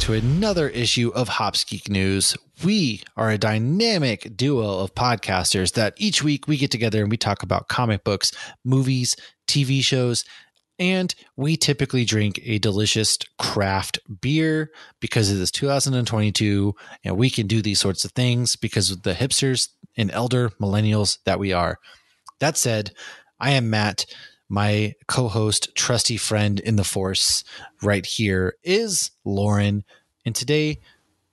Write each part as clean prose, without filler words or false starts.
to another issue of Hops Geek News. We are a dynamic duo of podcasters that each week we get together and we talk about comic books, movies, TV shows, and we typically drink a delicious craft beer because it is 2022 and we can do these sorts of things because of the hipsters and elder millennials that we are. That said, I am Matt. My co-host, trusty friend in the force right here is Lauren. And today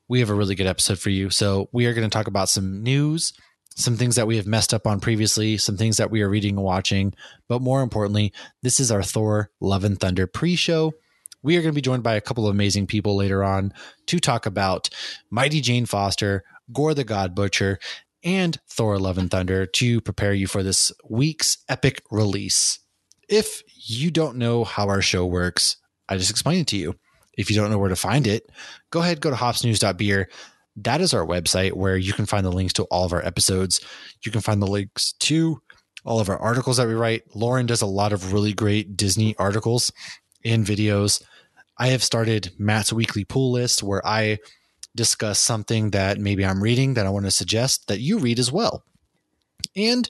we have a really good episode for you. So we are going to talk about some news, some things that we have messed up on previously, some things that we are reading and watching. But more importantly, this is our Thor Love and Thunder pre-show. We are going to be joined by a couple of amazing people later on to talk about Mighty Jane Foster, Gorr the God Butcher, and Thor Love and Thunder to prepare you for this week's epic release. If you don't know how our show works, I just explained it to you. If you don't know where to find it, go ahead, go to hopsnews.beer. That is our website where you can find the links to all of our episodes. You can find the links to all of our articles that we write. Lauren does a lot of really great Disney articles and videos. I have started Matt's weekly pool list where I discuss something that maybe I'm reading that I want to suggest that you read as well. And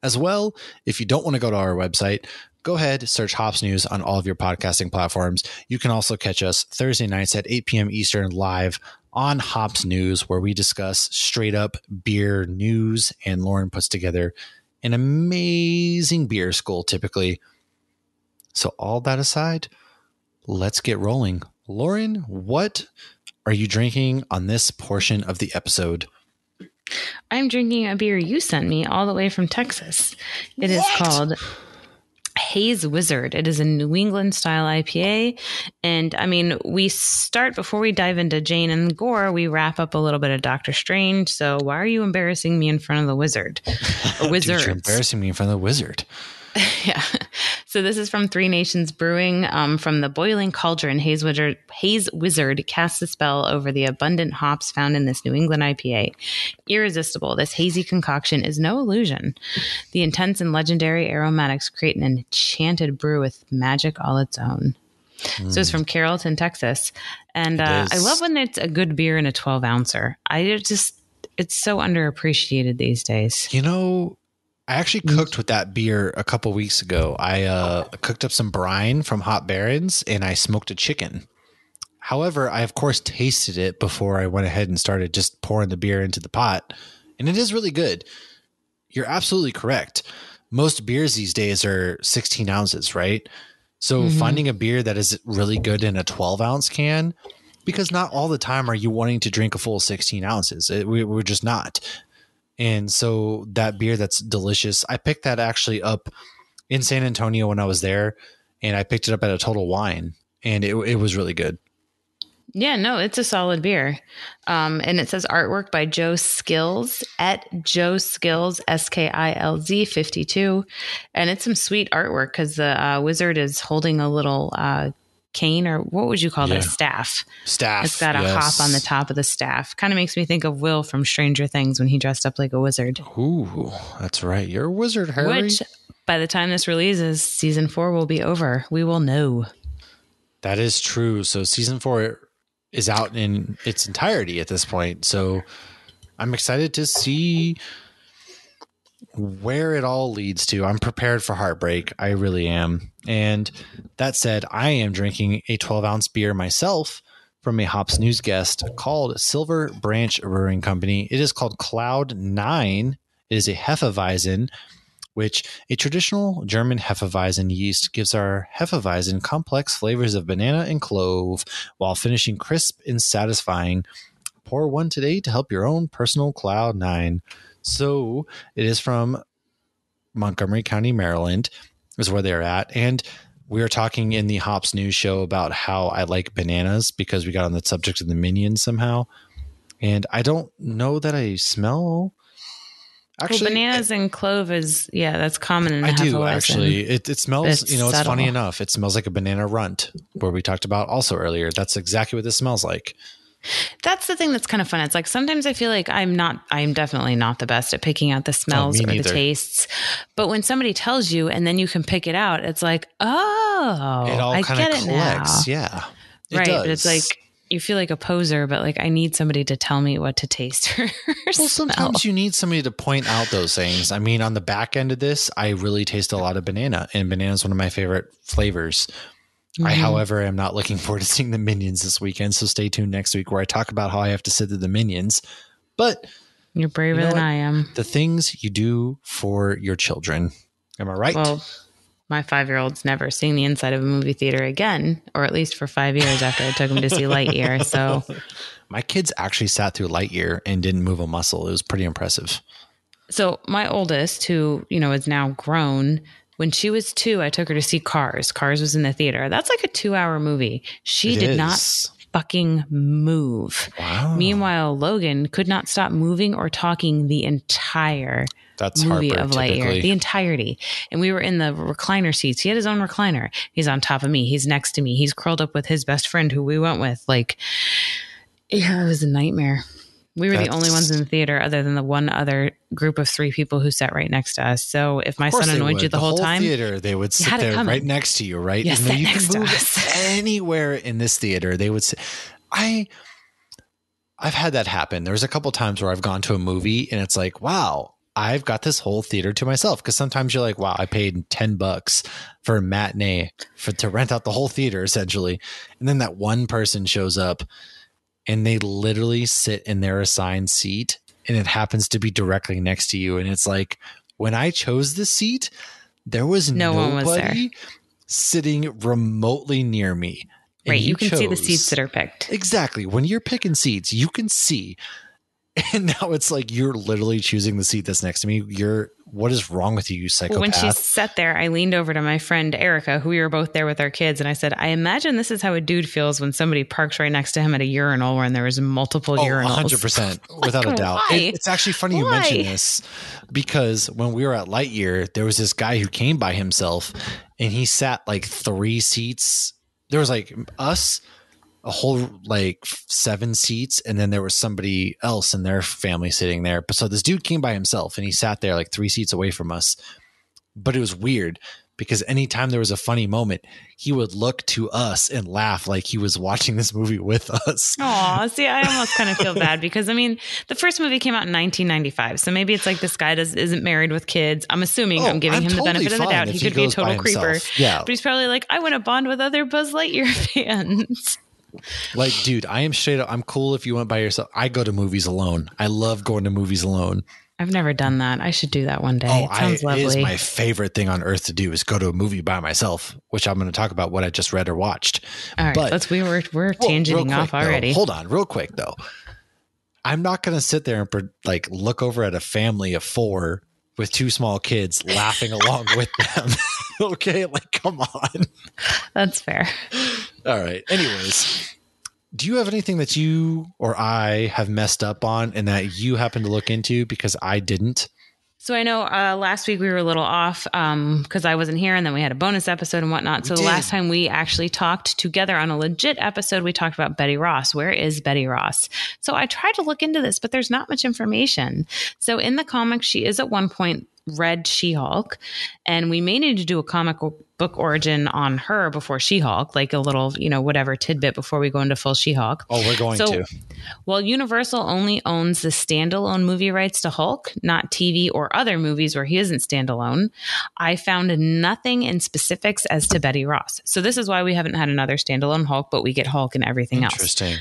as well, if you don't want to go to our website, go ahead, search Hops News on all of your podcasting platforms. You can also catch us Thursday nights at 8 p.m. Eastern live on Hops News, where we discuss straight up beer news, and Lauren puts together an amazing beer school typically. So all that aside, let's get rolling. Lauren, what are you drinking on this portion of the episode? I'm drinking a beer you sent me all the way from Texas. It is called Haze Wizard. It is a New England style IPA. And I mean, we start before we dive into Jane and Gorr, we wrap up a little bit of Doctor Strange. So why are you embarrassing me in front of the wizard? Or wizards? Dude, you're embarrassing me in front of the wizard. Yeah. So this is from Three Nations Brewing. From the boiling cauldron, Haze Wizard casts a spell over the abundant hops found in this New England IPA. Irresistible, this hazy concoction is no illusion. The intense and legendary aromatics create an enchanted brew with magic all its own. So it's from Carrollton, Texas. And I love when it's a good beer in a 12-ouncer. It's so underappreciated these days. You know, I actually cooked with that beer a couple weeks ago. I cooked up some brine from Hot Barons and I smoked a chicken. However, I of course tasted it before I went ahead and started just pouring the beer into the pot. And it is really good. You're absolutely correct. Most beers these days are 16 ounces, right? So finding a beer that is really good in a 12-ounce can, because not all the time are you wanting to drink a full 16 ounces. We're just not. And so that beer that's delicious, I picked that actually up in San Antonio when I was there, and I picked it up at a Total Wine, and it was really good. Yeah, no, it's a solid beer. And it says artwork by Joe Skills at Joe Skills, SKILZ 52. And it's some sweet artwork because the wizard is holding a little cane, or what would you call that? Staff. It's got a hop on the top of the staff. Kind of makes me think of Will from Stranger Things when he dressed up like a wizard. Ooh, that's right. You're a wizard, Harry. Which, by the time this releases, season 4 will be over. We will know. That is true. So season 4 is out in its entirety at this point. So I'm excited to see where it all leads to. I'm prepared for heartbreak. I really am. And that said, I am drinking a 12-ounce beer myself from a Hops News guest called Silver Branch Brewing Company. It is called Cloud 9. It is a Hefeweizen, which a traditional German Hefeweizen yeast gives our Hefeweizen complex flavors of banana and clove while finishing crisp and satisfying. Pour one today to help your own personal Cloud 9. So it is from Montgomery County, Maryland, is where they're at. And we were talking in the Hops News show about how I like bananas because we got on the subject of the Minions somehow. And I don't know that I smell. Actually, bananas and clove is, that's common in I do, Hefeweizen. actually. It smells, it's subtle. funny enough. It smells like a banana runt, where we talked about also earlier. That's exactly what this smells like. That's the thing that's kind of fun. It's like sometimes I feel like I'm definitely not the best at picking out the smells or the tastes. But when somebody tells you and then you can pick it out, it's like, oh, it all I kind get of it collects. now. Yeah. Right. Does. But it's like you feel like a poser, but like I need somebody to tell me what to taste or Well, sometimes you need somebody to point out those things. I mean, on the back end of this, I really taste a lot of banana, and banana is one of my favorite flavors. I, however, am not looking forward to seeing the Minions this weekend, so stay tuned next week where I talk about how I have to sit through the Minions. But you're braver than I am. The things you do for your children. Am I right? Well, my 5-year-old's never seen the inside of a movie theater again, or at least for 5 years after I took him to see Lightyear. So my kids actually sat through Lightyear and didn't move a muscle. It was pretty impressive. So my oldest, who, is now grown, when she was 2, I took her to see Cars. Cars was in the theater. That's like a 2-hour movie. She did not fucking move. Wow. Meanwhile, Logan could not stop moving or talking the entire movie of Lightyear, typically. The entirety. And we were in the recliner seats. He had his own recliner. He's on top of me. He's next to me. He's curled up with his best friend who we went with. Like, yeah, it was a nightmare. We were the only ones in the theater other than the one other group of 3 people who sat right next to us. So if my son annoyed you the whole time, theater, they would sit there right next to you, right? Yes, and you can move anywhere in this theater. They would sit. I've had that happen. There's a couple times where I've gone to a movie and it's like, wow, I've got this whole theater to myself. Because sometimes you're like, wow, I paid $10 for a matinee to rent out the whole theater essentially. And then that one person shows up and they literally sit in their assigned seat and it happens to be directly next to you. And it's like, when I chose this seat, there was nobody sitting remotely near me. Right. You can see the seats that are picked. Exactly. When you're picking seats, you can see. And now it's like, you're literally choosing the seat that's next to me. What is wrong with you, psychopath? Well, when she sat there, I leaned over to my friend Erica, who we were both there with our kids. And I said, I imagine this is how a dude feels when somebody parks right next to him at a urinal when there was multiple urinals. 100%. Without a doubt. It's actually funny you mention this, because when we were at Lightyear, there was this guy who came by himself and he sat like 3 seats. There was like us, a whole like 7 seats, and then there was somebody else in their family sitting there. But so this dude came by himself and he sat there like 3 seats away from us. But it was weird because anytime there was a funny moment, he would look to us and laugh like he was watching this movie with us. Aw, see, I almost kind of feel bad because I mean, the first movie came out in 1995. So maybe it's like this guy isn't married with kids. I'm assuming I'm giving him the benefit of the doubt. He could be a total creeper. Yeah. But he's probably like, I want to bond with other Buzz Lightyear fans. Like, dude, I am straight up. I'm cool if you went by yourself. I go to movies alone. I love going to movies alone. I've never done that. I should do that one day. It sounds lovely. It is my favorite thing on earth to do is go to a movie by myself, which I'm going to talk about what I just read or watched. All right, we're tangenting off already. Hold on, real quick though. I'm not going to sit there and like look over at a family of 4 with 2 small kids laughing along with them. Okay, like come on. That's fair. All right. Anyways, do you have anything that you or I have messed up on and that you happen to look into because I didn't? So I know last week we were a little off because I wasn't here, and then we had a bonus episode and whatnot. So the last time we actually talked together on a legit episode, we talked about Betty Ross. Where is Betty Ross? So I tried to look into this, but there's not much information. So in the comics, she is at one point read She-Hulk, and we may need to do a comic book origin on her before She-Hulk, like a little, whatever tidbit before we go into full She-Hulk. Oh, we're going to. Well, Universal only owns the standalone movie rights to Hulk, not TV or other movies where he isn't standalone. I found nothing in specifics as to Betty Ross. So this is why we haven't had another standalone Hulk, but we get Hulk and everything else. Interesting.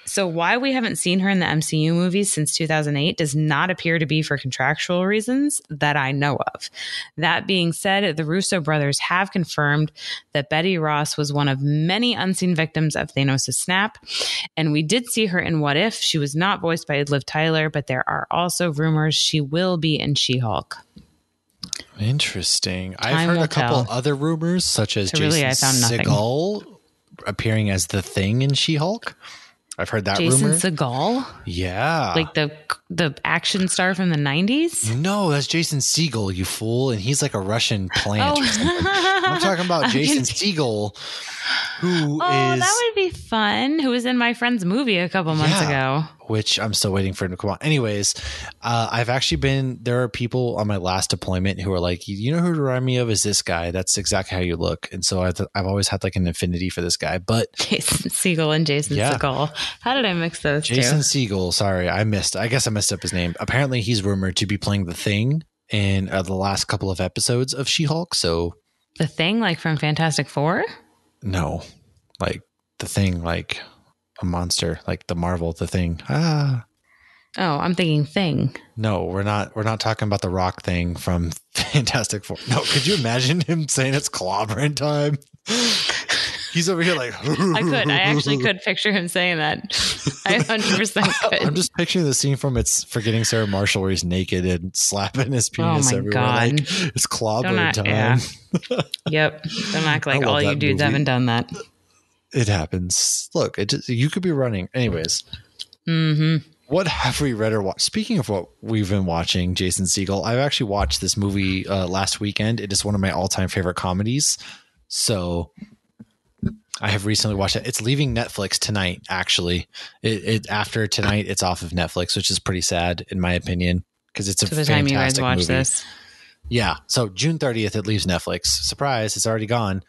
So why we haven't seen her in the MCU movies since 2008 does not appear to be for contractual reasons that I know of. That being said, the Russo brothers have confirmed that Betty Ross was one of many unseen victims of Thanos' snap. And we did see her in What If. She was not voiced by Liv Tyler, but there are also rumors she will be in She-Hulk. Interesting. I've heard a couple other rumors, such as Jason Segel appearing as the Thing in She-Hulk. I've heard that Jason rumor. Segel? Yeah. Like the action star from the 90s? No, that's Jason Segel, you fool. And he's like a Russian plant or something. I'm talking about Jason Segel. who Oh, is that would be fun. Who was in my friend's movie a couple months ago. which I'm still waiting for him to come on. Anyways, I've actually there are people on my last deployment who are like, you know who to remind me of is this guy. That's exactly how you look. And so I've always had like an affinity for this guy. But Jason Segel and Jason Segel. How did I mix those Jason two? Segel. Sorry, I guess I messed up his name. Apparently he's rumored to be playing the Thing in the last couple of episodes of She-Hulk. So The Thing, like from Fantastic Four? No, like the Thing, like a monster, like the Marvel, the Thing. Ah. Oh, I'm thinking Thing. No, we're not talking about the Rock Thing from Fantastic Four. No, could you imagine him saying it's clobbering time? He's over here like I actually could picture him saying that. I 100% could. I'm just picturing the scene from It's Forgetting Sarah Marshall where he's naked and slapping his penis everywhere. God. Like, it's clobbering time. Yeah. Yep. Don't act like all you dudes haven't done that. It happens. Look, you could be running. Anyways. Mm-hmm. What have we read or watched? Speaking of what we've been watching, Jason Segel, I've actually watched this movie last weekend. It is one of my all-time favorite comedies. So I have recently watched it. It's leaving Netflix tonight, actually. After tonight, it's off of Netflix, which is pretty sad, in my opinion, because it's a fantastic movie. By the time you guys watch this. Yeah. So June 30th, it leaves Netflix. Surprise, it's already gone.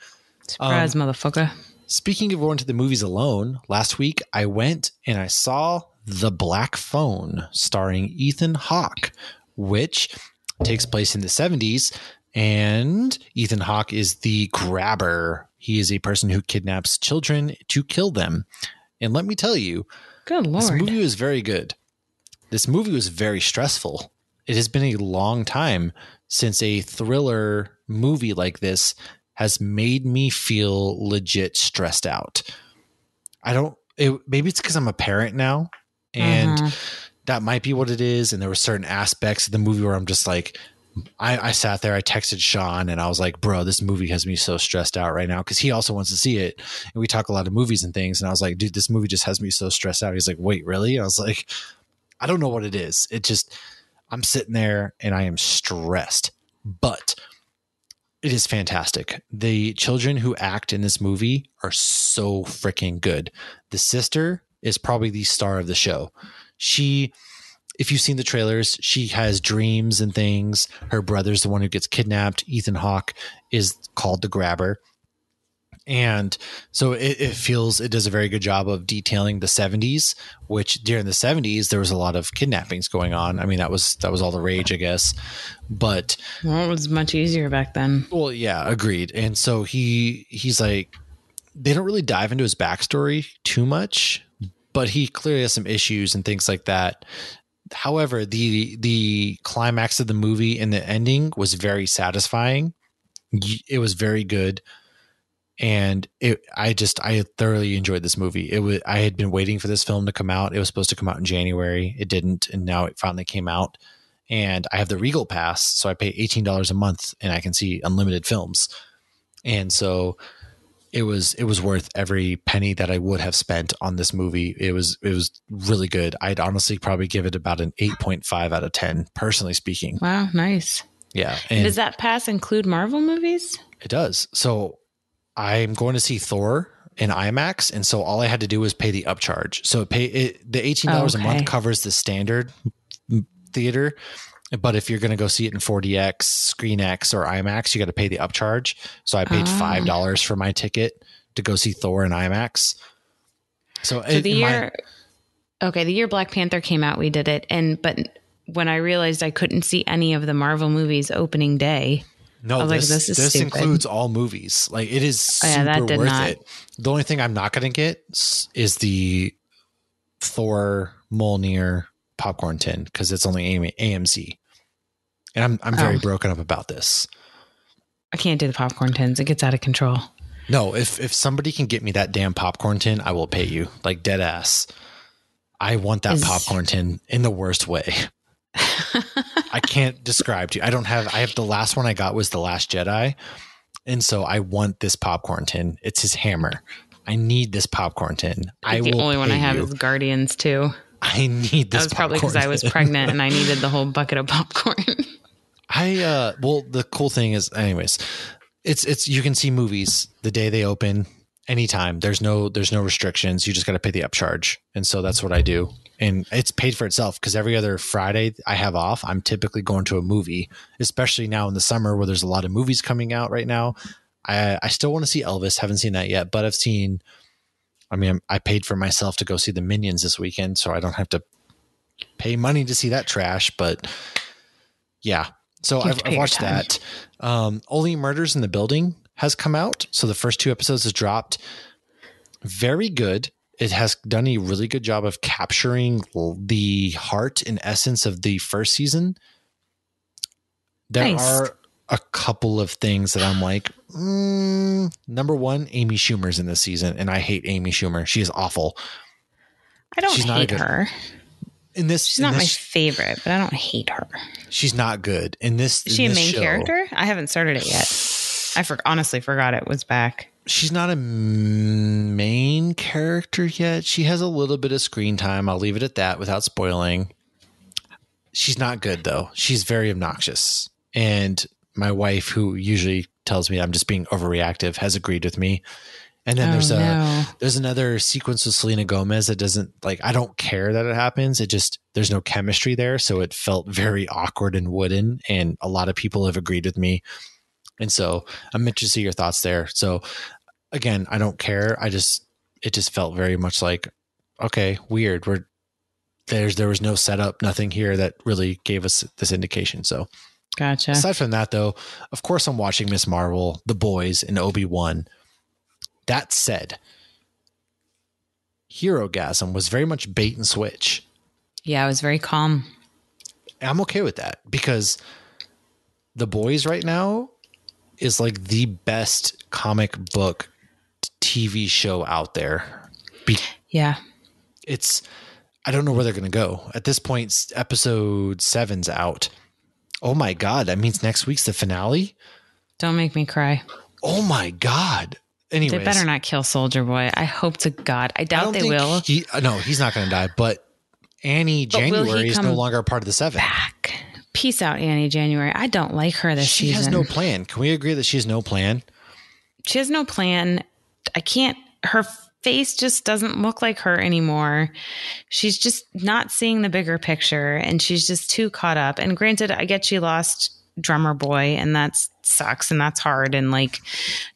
Surprise, motherfucker. Speaking of going to the movies alone, last week I went and I saw The Black Phone, starring Ethan Hawke, which takes place in the 70s. And Ethan Hawke is the grabber. He is a person who kidnaps children to kill them. And let me tell you, good Lord, this movie was very good. This movie was very stressful. It has been a long time since a thriller movie like this has made me feel legit stressed out. Maybe it's because I'm a parent now, and that might be what it is. And there were certain aspects of the movie where I'm just like, I sat there, I texted Sean and I was like, bro, this movie has me so stressed out right now. Cause he also wants to see it. And we talk a lot of movies and things. And I was like, dude, this movie just has me so stressed out. He's like, wait, really? I was like, I don't know what it is. I'm sitting there and I am stressed, but it is fantastic. The children who act in this movie are so freaking good. The sister is probably the star of the show. If you've seen the trailers, she has dreams and things. Her brother's the one who gets kidnapped. Ethan Hawke is called the grabber. And so it does a very good job of detailing the 70s, which during the 70s, there was a lot of kidnappings going on. I mean, that was all the rage, I guess. But it was much easier back then. Well, yeah, agreed. And so he's like, they don't really dive into his backstory too much, but he clearly has some issues and things like that. However, the climax of the movie and the ending was very satisfying. It was very good. And I thoroughly enjoyed this movie. I had been waiting for this film to come out. It was supposed to come out in January. It didn't. And now it finally came out, and I have the Regal Pass. So I pay $18 a month and I can see unlimited films. And so it was worth every penny that I would have spent on this movie. It was really good. I'd honestly probably give it about an 8.5 out of 10, personally speaking. Wow. Nice. Yeah. And does that pass include Marvel movies? It does. So I'm going to see Thor in IMAX. And so all I had to do was pay the upcharge. So the $18 a month covers the standard theater. But if you're going to go see it in 4DX, Screen X, or IMAX, you got to pay the upcharge. So I paid $5 for my ticket to go see Thor in IMAX. So the year Black Panther came out, we did it. But when I realized I couldn't see any of the Marvel movies opening day, no, this includes all movies. Like, it is super worth it. The only thing I'm not going to get is the Thor Mjolnir popcorn tin, because it's only AMC, and I'm very broken up about this. I can't do the popcorn tins. It gets out of control. No, if somebody can get me that damn popcorn tin, I will pay you, like, dead ass. I want that popcorn tin in the worst way. I can't describe to you. I have the last one I got was The Last Jedi, and so I want this popcorn tin. It's his hammer. I need this popcorn tin. The only one I have is Guardians 2. I need this. That was probably because I was pregnant and I needed the whole bucket of popcorn. Well, the cool thing is, anyways, it's you can see movies the day they open, anytime. There's no restrictions. You just got to pay the upcharge. And so that's what I do. And it's paid for itself because every other Friday I have off, I'm typically going to a movie, especially now in the summer where there's a lot of movies coming out right now. I still want to see Elvis. Haven't seen that yet, but I paid for myself to go see the Minions this weekend, so I don't have to pay money to see that trash. But yeah, so I've watched that. Only Murders in the Building has come out. So the first 2 episodes has dropped. Very good. It has done a really good job of capturing the heart and essence of the first season. There are a couple of things that I'm like, number one, Amy Schumer's in this season, and I hate Amy Schumer. She is awful. I don't hate her. She's not my favorite, but I don't hate her. She's not good in this. Is she a main character? I haven't started it yet. I honestly forgot it was back. She's not a main character yet. She has a little bit of screen time. I'll leave it at that without spoiling. She's not good though. She's very obnoxious. And my wife, who usually tells me I'm just being overreactive, has agreed with me. And then there's another sequence with Selena Gomez that doesn't I don't care that it happens. It just, there's no chemistry there. So it felt very awkward and wooden. And a lot of people have agreed with me. And so I'm interested to see your thoughts there. So again, I don't care. It just felt very much like, okay, weird. There was no setup, nothing here that really gave us this indication. So gotcha. Aside from that though, of course I'm watching Miss Marvel, The Boys, and Obi-Wan. That said, Herogasm was very much bait and switch. Yeah, it was very calm. I'm okay with that because The Boys right now is like the best comic book TV show out there. Yeah. I don't know where they're going to go. At this point, episode 7's out. Oh my God. That means next week's the finale. Don't make me cry. Oh my God. Anyways, they better not kill Soldier Boy. I hope to God. I doubt they will. No, he's not going to die. But Annie January is no longer a part of the 7. Back. Peace out, Annie January. I don't like her this season. She has no plan. Can we agree that she has no plan? She has no plan. Her face just doesn't look like her anymore. She's just not seeing the bigger picture and she's just too caught up. And granted, I get she lost Drummer Boy and that sucks and that's hard. And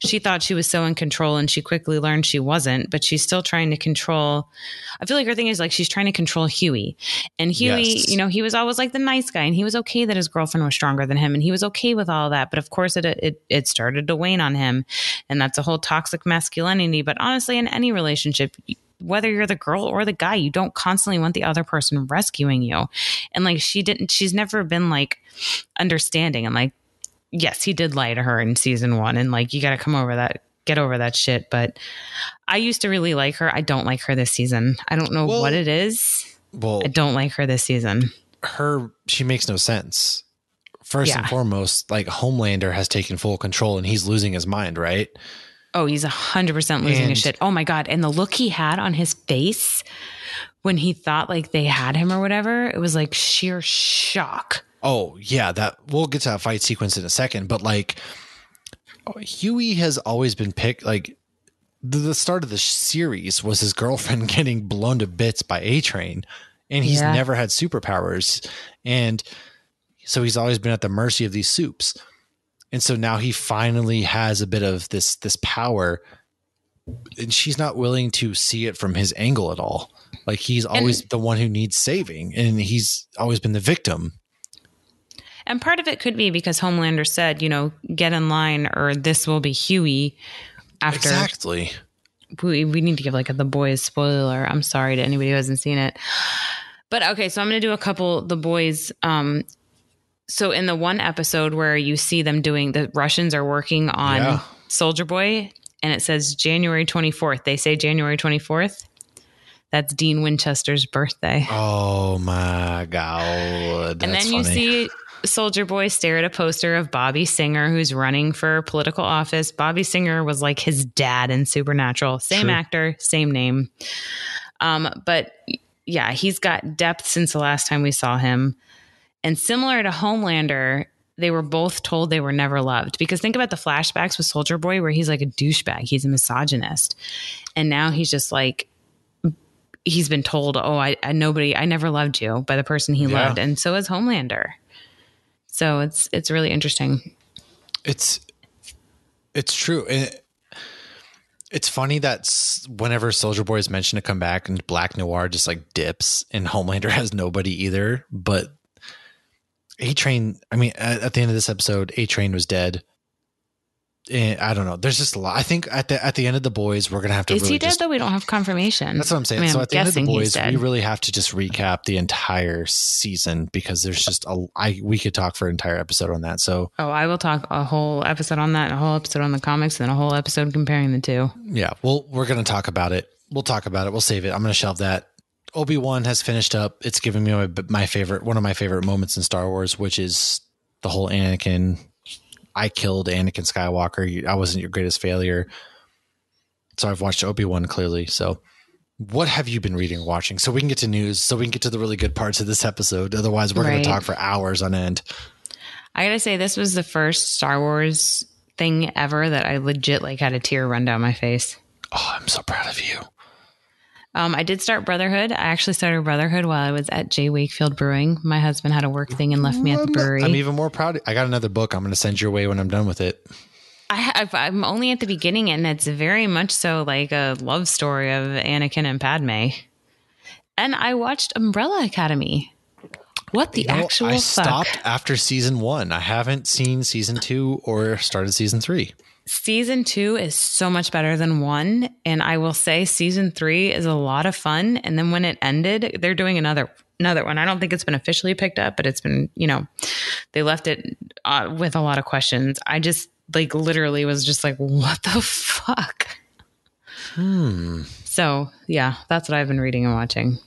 she thought she was so in control and she quickly learned she wasn't, but she's still trying to control. I feel like her thing is she's trying to control Huey, and Huey, yes. He was always the nice guy and he was okay that his girlfriend was stronger than him and he was okay with all that. But of course it started to wane on him, and that's a whole toxic masculinity. But honestly, in any relationship, whether you're the girl or the guy, you don't constantly want the other person rescuing you. And she's never been understanding. And yes, he did lie to her in season 1. And you got to get over that shit. But I used to really like her. I don't like her this season. I don't know what it is. I don't like her this season. She makes no sense. First and foremost, Homelander has taken full control and he's losing his mind, right? Oh, he's 100% losing his shit. Oh my God. And the look he had on his face when he thought they had him or whatever, it was sheer shock. Oh yeah. We'll get to that fight sequence in a second, but Huey has always been picked. The start of the series was his girlfriend getting blown to bits by A-Train, and he's never had superpowers. And so he's always been at the mercy of these soups. And so now he finally has a bit of this power, and she's not willing to see it from his angle at all. He's always the one who needs saving, and he's always been the victim. And part of it could be because Homelander said, get in line or this will be Huey after. Exactly. We need to give The Boys spoiler. I'm sorry to anybody who hasn't seen it. But okay, so I'm going to do a couple The Boys. So in the one episode where you see them the Russians are working on Soldier Boy, and it says January 24th. They say January 24th. That's Dean Winchester's birthday. Oh my God. That's and then you see Soldier Boy stare at a poster of Bobby Singer, who's running for political office. Bobby Singer was his dad in Supernatural. Same actor, same name. But yeah, he's got depth since the last time we saw him. And similar to Homelander, they were both told they were never loved. Because think about the flashbacks with Soldier Boy where he's like a douchebag. He's a misogynist. And now he's just like, he's been told, oh, I never loved you by the person he loved. And so is Homelander. So it's really interesting. It's true. It's funny that whenever Soldier Boy is mentioned to come back and Black Noir just like dips and Homelander has nobody either, but A-Train, I mean, at the end of this episode, A-Train was dead. And I don't know. There's just a lot. I think at the end of The Boys, we're going to have to. Is he dead though? We don't have confirmation. That's what I'm saying. I mean, so at the end of The Boys, we really have to just recap the entire season because there's just we could talk for an entire episode on that. So. Oh, I will talk a whole episode on that, a whole episode on the comics, and then a whole episode comparing the two. Yeah. Well, we're going to talk about it. We'll talk about it. We'll save it. I'm going to shelve that. Obi-Wan has finished up. It's given me one of my favorite moments in Star Wars, which is the whole Anakin. I killed Anakin Skywalker. I wasn't your greatest failure. So I've watched Obi-Wan clearly. So what have you been reading or watching? So we can get to news, so we can get to the really good parts of this episode. Otherwise, we're going to talk for hours on end. I got to say, this was the first Star Wars thing ever that I legit like had a tear run down my face. Oh, I'm so proud of you. I did start Brotherhood. I actually started Brotherhood while I was at J. Wakefield Brewing. My husband had a work thing and left me at the brewery. I'm even more proud. I got another book I'm going to send your way when I'm done with it. I'm only at the beginning, and it's very much so like a love story of Anakin and Padme. And I watched Umbrella Academy. What the actual fuck? I stopped after season 1. I haven't seen season 2 or started season 3. Season 2 is so much better than 1. And I will say season 3 is a lot of fun. And then when it ended, they're doing another one. I don't think it's been officially picked up, but it's been, they left it with a lot of questions. I just like literally was just like, what the fuck? So yeah, that's what I've been reading and watching.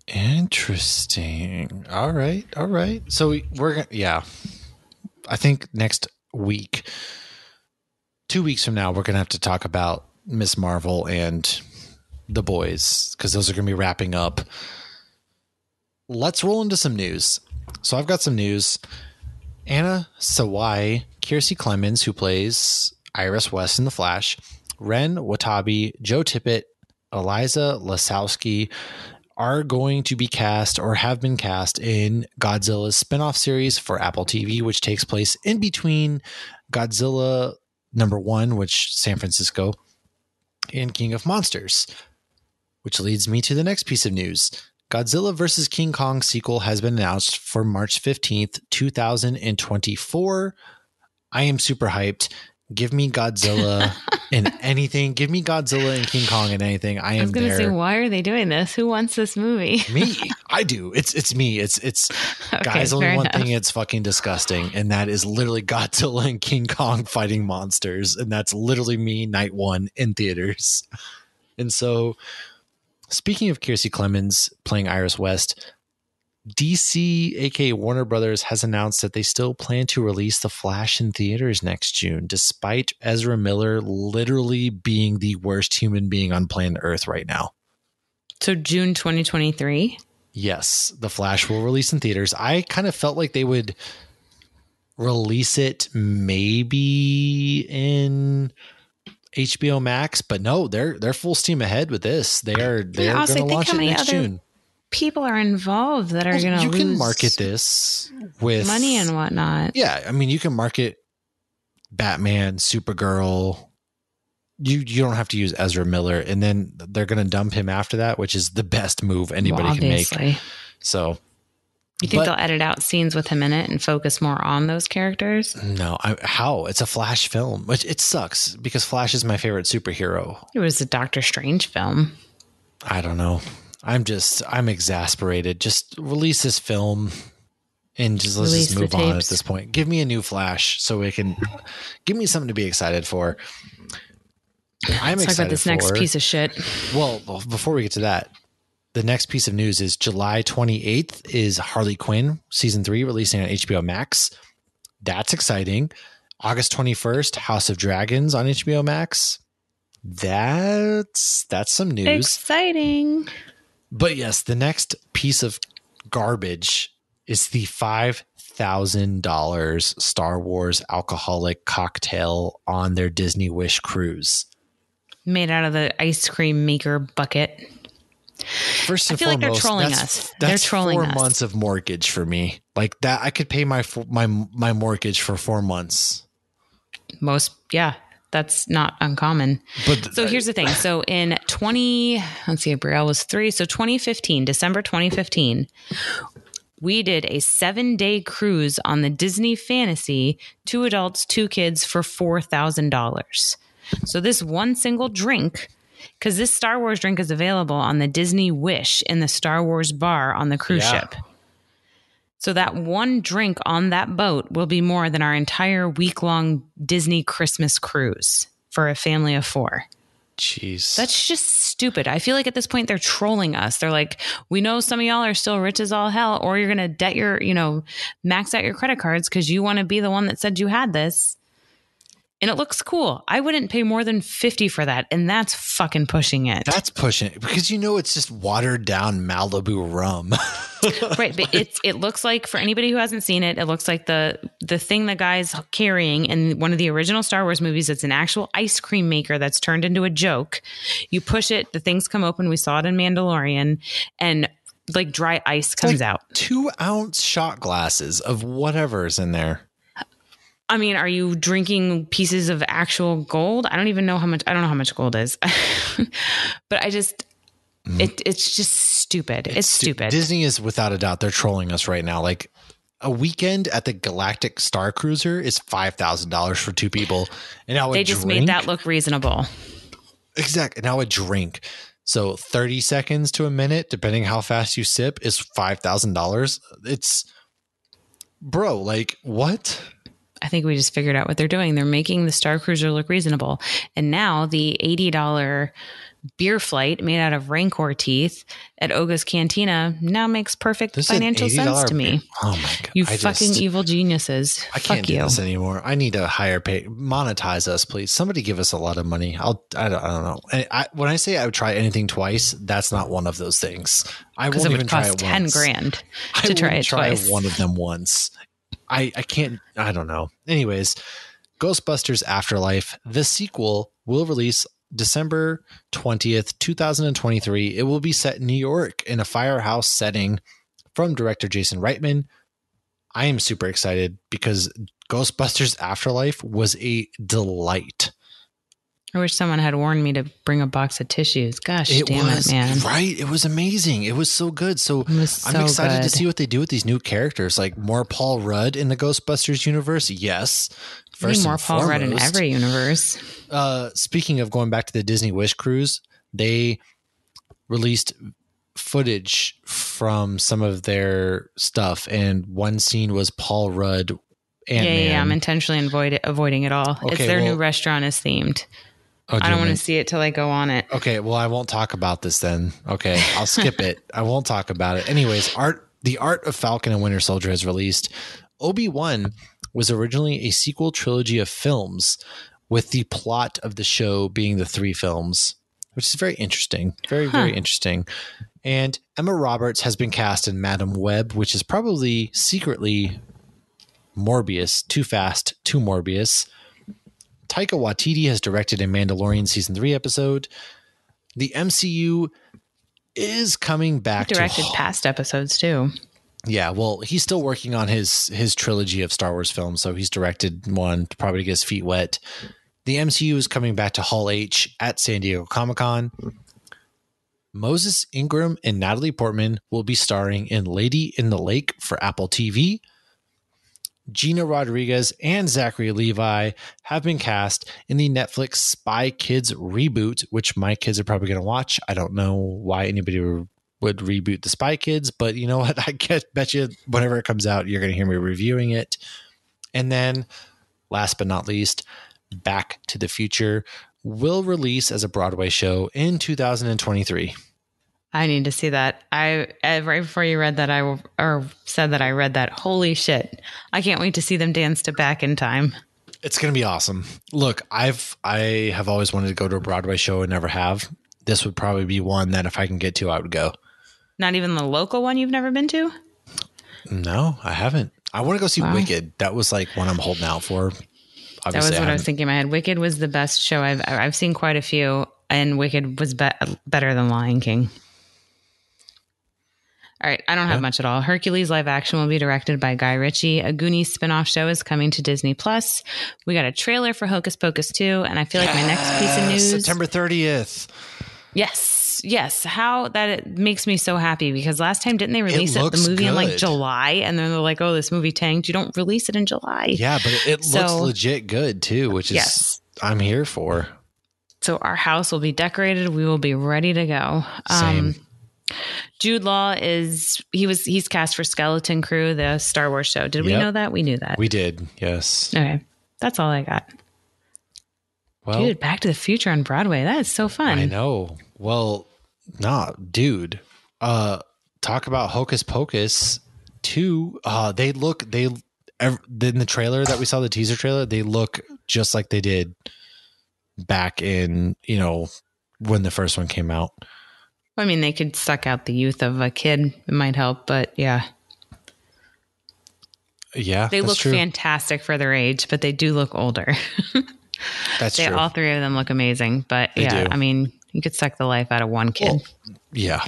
Interesting. All right. So we're going to, yeah, I think next week, 2 weeks from now, we're going to have to talk about Miss Marvel and The Boys because those are going to be wrapping up. Let's roll into some news. So I've got some news. Anna Sawai, Kiersey Clemens, who plays Iris West in The Flash, Ren Watabe, Joe Tippett, Eliza Lasowski are going to be cast or have been cast in Godzilla's spinoff series for Apple TV, which takes place in between Godzilla #1, which San Francisco, and King of Monsters, which leads me to the next piece of news. Godzilla vs. King Kong sequel has been announced for March 15th, 2024. I am super hyped. Give me Godzilla in anything. Give me Godzilla and King Kong in anything. I was going to say, why are they doing this? Who wants this movie? Me. I do. It's me. It's okay, guys, only one thing. It's fucking disgusting. And that is literally Godzilla and King Kong fighting monsters. And that's literally me night 1 in theaters. And so speaking of Kiersey Clemens playing Iris West, DC, aka Warner Brothers, has announced that they still plan to release The Flash in theaters next June, despite Ezra Miller literally being the worst human being on planet Earth right now. So June 2023? Yes, The Flash will release in theaters. I kind of felt like they would release it maybe in HBO Max, but no, they're full steam ahead with this. They're going to launch it next June. People are involved that are going to lose. You can market this with money and whatnot. Yeah, I mean, you can market Batman, Supergirl. You don't have to use Ezra Miller, and then they're going to dump him after that, which is the best move anybody can make. So, you think they'll edit out scenes with him in it and focus more on those characters? No, how? It's a Flash film, which it sucks because Flash is my favorite superhero. It was a Doctor Strange film. I don't know. I'm exasperated. Just release this film and let's just move on at this point. Give me a new Flash so we can give me something to be excited for. I'm excited about this next piece of shit. Well, before we get to that, the next piece of news is July 28th is Harley Quinn season 3 releasing on HBO Max. That's exciting. August 21st, House of Dragons on HBO Max. That's some news. Exciting. But yes, the next piece of garbage is the 5 $5,000 Star Wars alcoholic cocktail on their Disney Wish cruise. Made out of the ice cream maker bucket. First and I feel like they're foremost, trolling that's, us. That's They're trolling 4 us. months of mortgage for me. Like that, I could pay my mortgage for 4 months. That's not uncommon. But so here's the thing. So in Brielle was 3. So 2015, December 2015, we did a 7-day cruise on the Disney Fantasy, 2 adults, 2 kids for $4,000. So this one single drink, because this Star Wars drink is available on the Disney Wish in the Star Wars bar on the cruise ship. So that one drink on that boat will be more than our entire week-long Disney Christmas cruise for a family of 4. Jeez. That's just stupid. I feel like at this point they're trolling us. They're like, we know some of y'all are still rich as all hell, or you're going to max out your credit cards because you want to be the one that said you had this. And it looks cool. I wouldn't pay more than $50 for that. And that's fucking pushing it. That's pushing it because it's just watered down Malibu rum. Right. But it looks like, for anybody who hasn't seen it, it looks like the thing the guy's carrying in one of the original Star Wars movies. It's an actual ice cream maker that's turned into a joke. You push it, the things come open. We saw it in Mandalorian, and like dry ice comes out. 2-ounce shot glasses of whatever's in there. I mean, are you drinking pieces of actual gold? I don't know how much gold is. But I just, it's just stupid. It's stupid. Disney is, without a doubt, they're trolling us right now. Like, a weekend at the Galactic Star Cruiser is $5,000 for 2 people. And now they just made that look reasonable. Exactly. Now a drink. So 30 seconds to a minute, depending how fast you sip, is $5,000. It's, bro, like, what? I think we just figured out what they're doing. They're making the Star Cruiser look reasonable. And now the $80 beer flight made out of Rancor teeth at Oga's Cantina now makes perfect financial sense to me. Oh my God. You fucking evil geniuses. I can't do this anymore. I need a higher pay. Monetize us, please. Somebody give us a lot of money. I don't know. When I say I would try anything twice, that's not one of those things. I won't even try it once. $10,000 to try it twice. One of them once. I can't, I don't know. Anyways, Ghostbusters Afterlife, the sequel, will release December 20th, 2023. It will be set in New York in a firehouse setting from director Jason Reitman. I am super excited because Ghostbusters Afterlife was a delight. I wish someone had warned me to bring a box of tissues. Gosh, damn it, man. Right. It was amazing. It was so good. So I'm excited to see what they do with these new characters. Like more Paul Rudd in the Ghostbusters universe. Yes. First more Paul Rudd in every universe. Speaking of going back to the Disney Wish cruise, they released footage from some of their stuff. And one scene was Paul Rudd. Ant-Man. Yeah. I'm intentionally avoiding it all. Okay, their new restaurant is themed. I don't want to see it till I go on it. Okay, well, I won't talk about this then. Okay, I'll skip it. I won't talk about it. Anyways, The Art of Falcon and Winter Soldier has released. Obi-Wan was originally a sequel trilogy of films, with the plot of the show being the 3 films, which is very interesting. Very interesting. And Emma Roberts has been cast in Madam Web, which is probably secretly Morbius, Too Fast, Too Morbius. Taika Waititi has directed a Mandalorian Season 3 episode. The MCU is coming back. He directed past episodes too. Yeah, well, he's still working on his trilogy of Star Wars films, so he's directed one to probably get his feet wet. The MCU is coming back to Hall H at San Diego Comic-Con. Moses Ingram and Natalie Portman will be starring in Lady in the Lake for Apple TV. Gina Rodriguez and Zachary Levi have been cast in the Netflix Spy Kids reboot, which my kids are probably going to watch. I don't know why anybody would reboot the Spy Kids, but you know what? Bet you whenever it comes out, you're going to hear me reviewing it. And then last but not least, Back to the Future will release as a Broadway show in 2023. I need to see that. Right before you read that, said that I read that. Holy shit. I can't wait to see them dance to Back in Time. It's going to be awesome. Look, I have always wanted to go to a Broadway show and never have. This would probably be one that if I can get to, I would go. Not even the local one you've never been to? No, I haven't. I want to go see Wicked. That was like one I'm holding out for. That was what I was thinking in my head. Wicked was the best show I've seen quite a few, and Wicked was better than Lion King. All right, I don't have much at all. Hercules live action will be directed by Guy Ritchie. A Goonies spinoff show is coming to Disney Plus. We got a trailer for Hocus Pocus 2, and I feel like my next piece of news, September 30th. Yes. How that it makes me so happy, because last time didn't they release the movie in like July, and then they're like, oh, this movie tanked. You don't release it in July. Yeah, but it looks legit good too, which is I'm here for. So our house will be decorated. We will be ready to go. Same. Jude Law he's cast for Skeleton Crew, the Star Wars show. Did we know that? We knew that. We did. Yes. Okay. That's all I got. Well, dude, Back to the Future on Broadway. That is so fun. I know. Well, dude. Talk about Hocus Pocus 2. In the trailer that we saw, the teaser trailer, they look just like they did back in, when the first one came out. I mean, they could suck out the youth of a kid. It might help, but yeah. Yeah, they look fantastic for their age, but they do look older. That's true. All three of them look amazing, but they do. I mean, you could suck the life out of one kid. Well, yeah.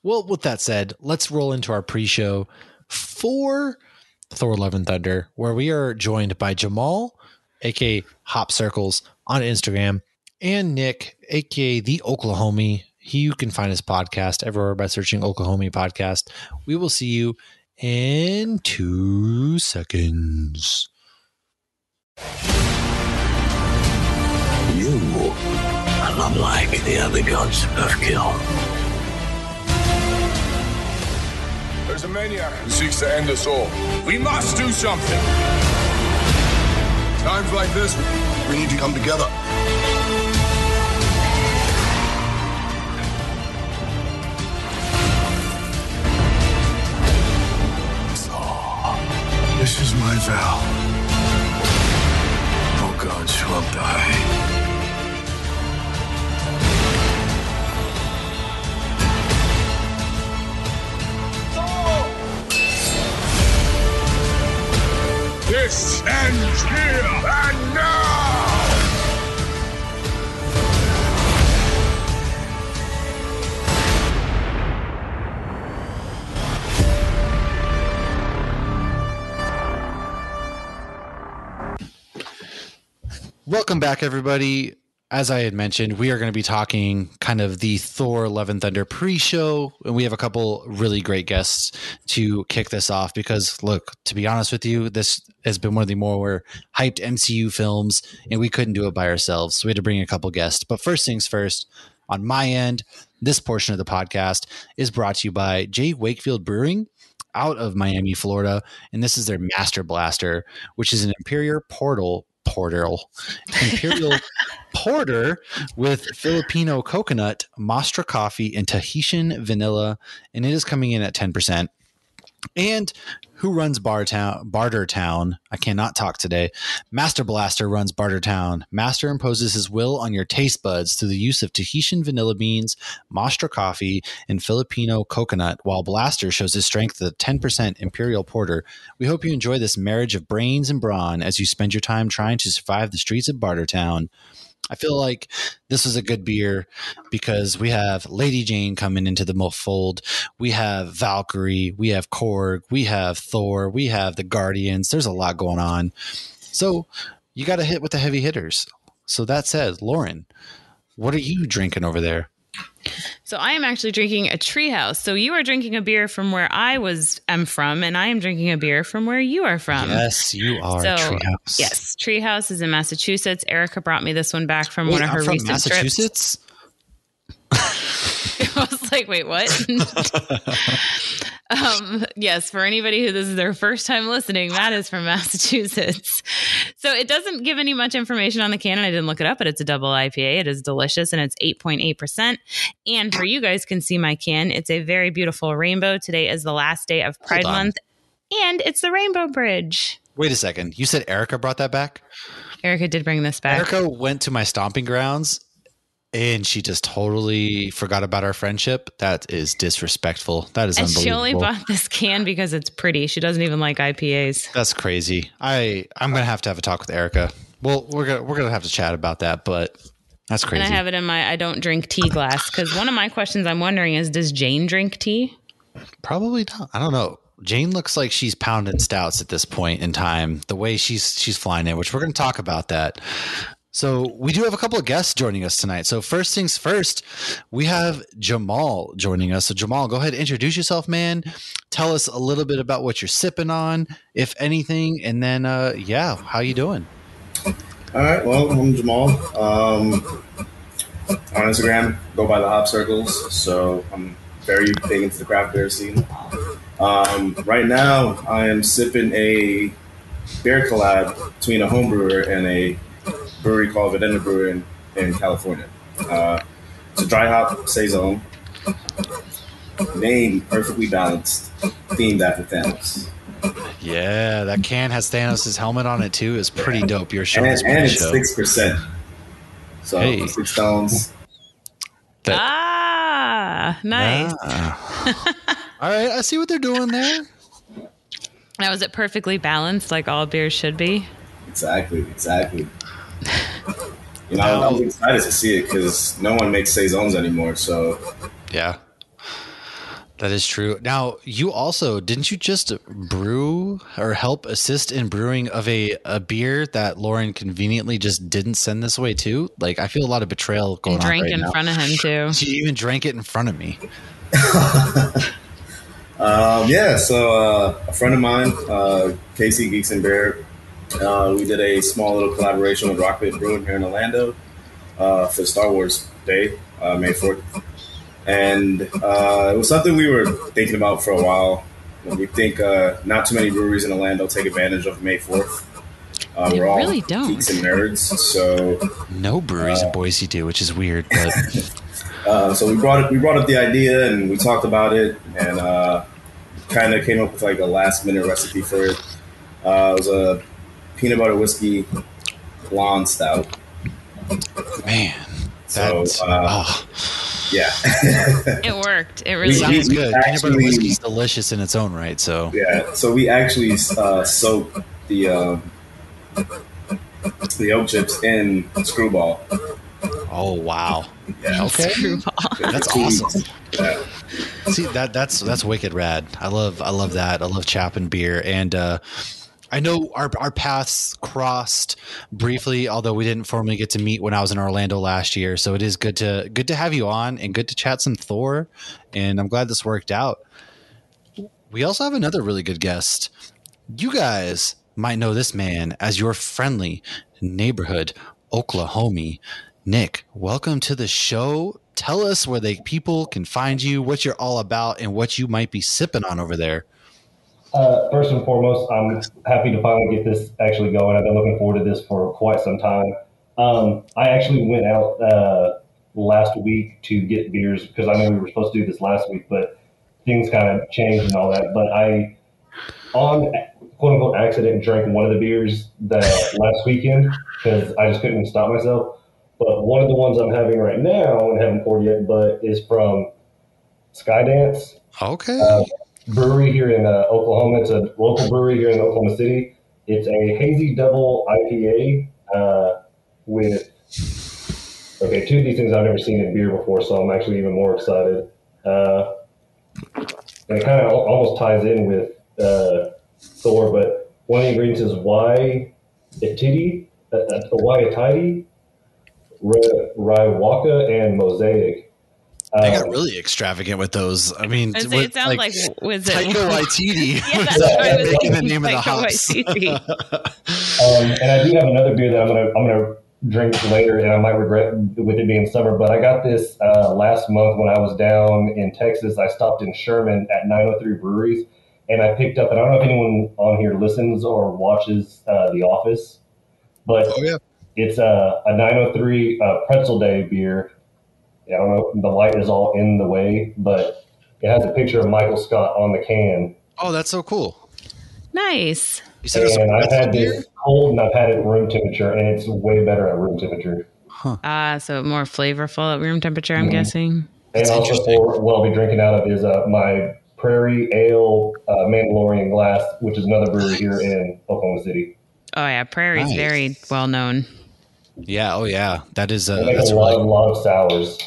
Well, with that said, let's roll into our pre-show for Thor Love and Thunder, where we are joined by Jamal, aka Hop Circles on Instagram, and Nick, aka the Oklahomie. You can find his podcast everywhere by searching Oklahomie podcast. We will see you in 2 seconds. You are not like the other gods of kill. There's a maniac who seeks to end us all. We must do something. Times like this, we need to come together. This is my vow. All gods will die. This ends here and now! Welcome back, everybody. As I had mentioned, we are going to be talking kind of the Thor Love and Thunder pre-show, and we have a couple really great guests to kick this off because, look, to be honest with you, this has been one of the more hyped MCU films, and we couldn't do it by ourselves, so we had to bring a couple guests. But first things first, on my end, this portion of the podcast is brought to you by J. Wakefield Brewing out of Miami, Florida, and this is their Master Blaster, which is an Imperial Porter with Filipino coconut, Mostra coffee, and Tahitian vanilla, and it is coming in at 10%. And who runs Bartertown? I cannot talk today. Master Blaster runs Bartertown. Master imposes his will on your taste buds through the use of Tahitian vanilla beans, Mostra coffee, and Filipino coconut, while Blaster shows his strength with a 10% Imperial Porter. We hope you enjoy this marriage of brains and brawn as you spend your time trying to survive the streets of Bartertown. I feel like this is a good beer because we have Lady Jane coming into the fold. We have Valkyrie, we have Korg, we have Thor, we have the Guardians. There's a lot going on. So you got to hit with the heavy hitters. So that said, Lauren, what are you drinking over there? So I am actually drinking a Treehouse. So you are drinking a beer from where I am from, and I am drinking a beer from where you are from. Yes, you are. Treehouse. Yes, Treehouse is in Massachusetts. Erica brought me this one back from one of her recent Massachusetts? trips. I was like, wait, what? Yes, for anybody who this is their first time listening, that is from Massachusetts. So it doesn't give any much information on the can, and I didn't look it up, but it's a double IPA. It is delicious, and it's 8.8%. And for you guys can see my can, it's a very beautiful rainbow. Today is the last day of Pride Month, and it's the Rainbow Bridge. Wait a second. You said Erica brought that back? Erica did bring this back. Erica went to my stomping grounds And she just totally forgot about our friendship. That is disrespectful. That is And unbelievable. she only bought this can because it's pretty. She doesn't even like IPAs. That's crazy. I'm gonna have to have a talk with Erica. Well, we're gonna have to chat about that, but that's crazy. And I have it in my I don't drink tea glass because one of my questions I'm wondering is, does Jane drink tea? Probably not. I don't know. Jane looks like she's pounding stouts at this point in time. The way she's flying in, which we're gonna talk about that. So we do have a couple of guests joining us tonight. So first things first, we have Jamal joining us. So Jamal, go ahead and introduce yourself, man. Tell us a little bit about what you're sipping on, if anything, and then how you doing? All right. Well, I'm Jamal. On Instagram, go by thehopcircles. So I'm very big into the craft beer scene. Right now, I am sipping a beer collab between a home brewer and a brewery called Vedena Brewery in California. It's a dry hop saison, name perfectly balanced, themed after Thanos. Yeah, that can has Thanos' helmet on it too. It's pretty dope. You're showing us and it's show. 6%. So Hey. 6 stones. Nice. All right, I see what they're doing there. Now, is it perfectly balanced like all beers should be? Exactly. I'm excited to see it because no one makes saisons anymore. So yeah, that is true. Now, you also didn't you just brew or help assist in brewing of a beer that Lauren conveniently just didn't send this way to? Like, I feel a lot of betrayal going on right now. Drank in front of him too. She even drank it in front of me. So a friend of mine, Casey Geeks and Bear, we did a small little collaboration with Rockpit Brewing here in Orlando for Star Wars Day, May 4th. And it was something we were thinking about for a while. We think not too many breweries in Orlando take advantage of May 4th. They we're all really don't. geeks and nerds, so no breweries in Boise do, which is weird. But so we brought up the idea and we talked about it and kind of came up with like a last minute recipe for it. It was a peanut butter whiskey blonde stout. Man, yeah, it worked. It really sounds good. Actually, peanut butter whiskey's delicious in its own right. So yeah, so we actually soaked the oak chips in Screwball. Oh wow! Yeah. Okay, Screwball. That's awesome. Yeah. See that's wicked rad. I love that. I love chopping beer, and I know our paths crossed briefly, although we didn't formally get to meet when I was in Orlando last year. So it is good to have you on and good to chat some Thor. And I'm glad this worked out. We also have another really good guest. You guys might know this man as your friendly neighborhood Oklahomie. Nick, welcome to the show. Tell us where people can find you, what you're all about, and what you might be sipping on over there. First and foremost, I'm happy to finally get this actually going. I've been looking forward to this for quite some time. I actually went out last week to get beers because I know we were supposed to do this last week, but things kind of changed and all that. But I, on quote unquote accident, drank one of the beers that last weekend because I just couldn't stop myself. But one of the ones I'm having right now and haven't poured yet, but is from Skydance. Okay. Brewery here in Oklahoma. It's a local brewery here in Oklahoma City. It's a hazy double IPA with, two of these things I've never seen in beer before, so I'm actually even more excited. And it kind of almost ties in with Thor, but one of the ingredients is Waiatiti, Raiwaka, and Mosaic. They got really extravant with those. I mean, it sounds like was it Taika Waititi? Yeah, that's what I was making the thinking, name of the Taika hops. And I do have another beer that I'm gonna drink later, and I might regret with it being summer. But I got this last month when I was down in Texas. I stopped in Sherman at 903 Breweries, and I picked up. And I don't know if anyone on here listens or watches The Office, but it's a 903 Pretzel Day beer. I don't know, the light is all in the way, but it has a picture of Michael Scott on the can. Oh, that's so cool. Nice. You said and I've had this cold and I've had it room temperature, and it's way better at room temperature. So more flavorful at room temperature, I'm guessing. And also for what I'll be drinking out of is my Prairie Ale Mandalorian glass, which is another brewery here in Oklahoma City. Oh yeah, Prairie's very well known. Yeah. Oh yeah. That is They make that's a lot of sours.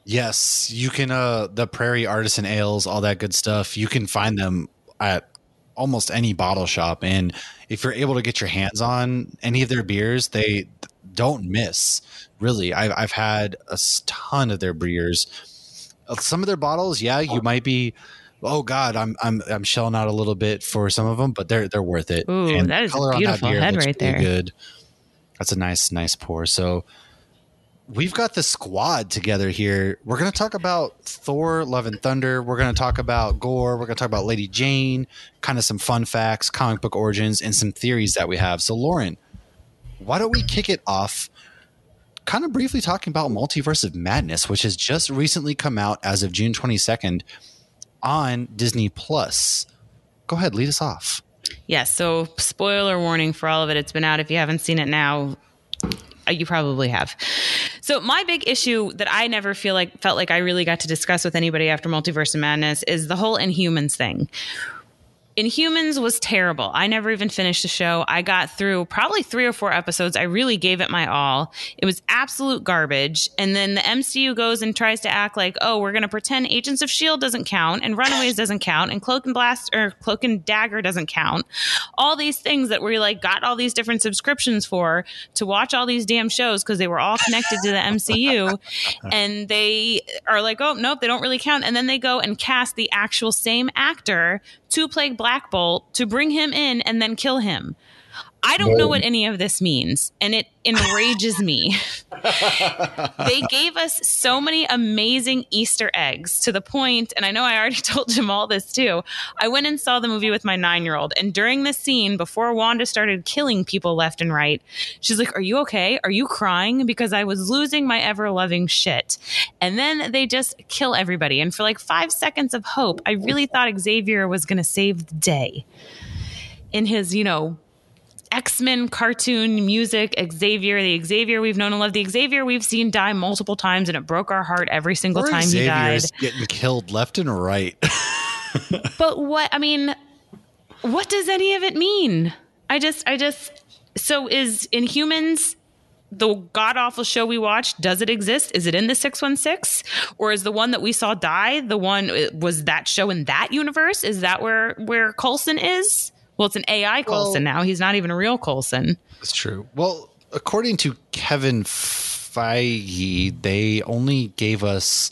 Yes, you can the Prairie Artisan Ales, all that good stuff. You can find them at almost any bottle shop, and if you're able to get your hands on any of their beers, they don't miss. Really, I've had a ton of their beers. Some of their bottles, yeah, you might be, oh God, I'm shelling out a little bit for some of them, but they're worth it. Ooh, and that is a beautiful head right there. Good. That's a nice pour. So we've got the squad together here. We're going to talk about Thor, Love and Thunder. We're going to talk about Gorr. We're going to talk about Lady Jane, kind of some fun facts, comic book origins, and some theories that we have. So Lauren, why don't we kick it off kind of briefly talking about Multiverse of Madness, which has just recently come out as of June 22nd on Disney Plus. Go ahead, lead us off. Yes, so spoiler warning for all of it. It's been out. If you haven't seen it now, you probably have. So my big issue that I never felt like I really got to discuss with anybody after Multiverse of Madness is the whole Inhumans thing. Inhumans was terrible. I never even finished the show. I got through probably 3 or 4 episodes. I really gave it my all. It was absolute garbage. And then the MCU goes and tries to act like, oh, we're going to pretend Agents of S.H.I.E.L.D. doesn't count and Runaways doesn't count and Cloak and Dagger doesn't count. All these things that we like got all these different subscriptions for to watch all these damn shows because they were all connected to the MCU. And they are like, oh, nope, they don't really count. And then they go and cast the actual same actor to play Black Bolt to bring him in and then kill him. I don't know what any of this means, and it enrages me. They gave us so many amazing Easter eggs to the point, and I know I already told Jamal this too. I went and saw the movie with my 9-year-old, and during the scene, before Wanda started killing people left and right, she's like, "Are you okay? Are you crying?" Because I was losing my ever-loving shit. And then they just kill everybody. And for like 5 seconds of hope, I really thought Xavier was going to save the day. In his, X-Men cartoon music, Xavier, the Xavier we've known and loved, the Xavier we've seen die multiple times, and it broke our heart every single time he died. Xavier's getting killed left and right. But what does any of it mean? So is Inhumans the god-awful show we watched? Does it exist? Is it in the 616? Or is the one that we saw die, was that show in that universe? Is that where Coulson is? Well, it's an AI Coulson now. He's not even a real Coulson. That's true. Well, according to Kevin Feige, they only gave us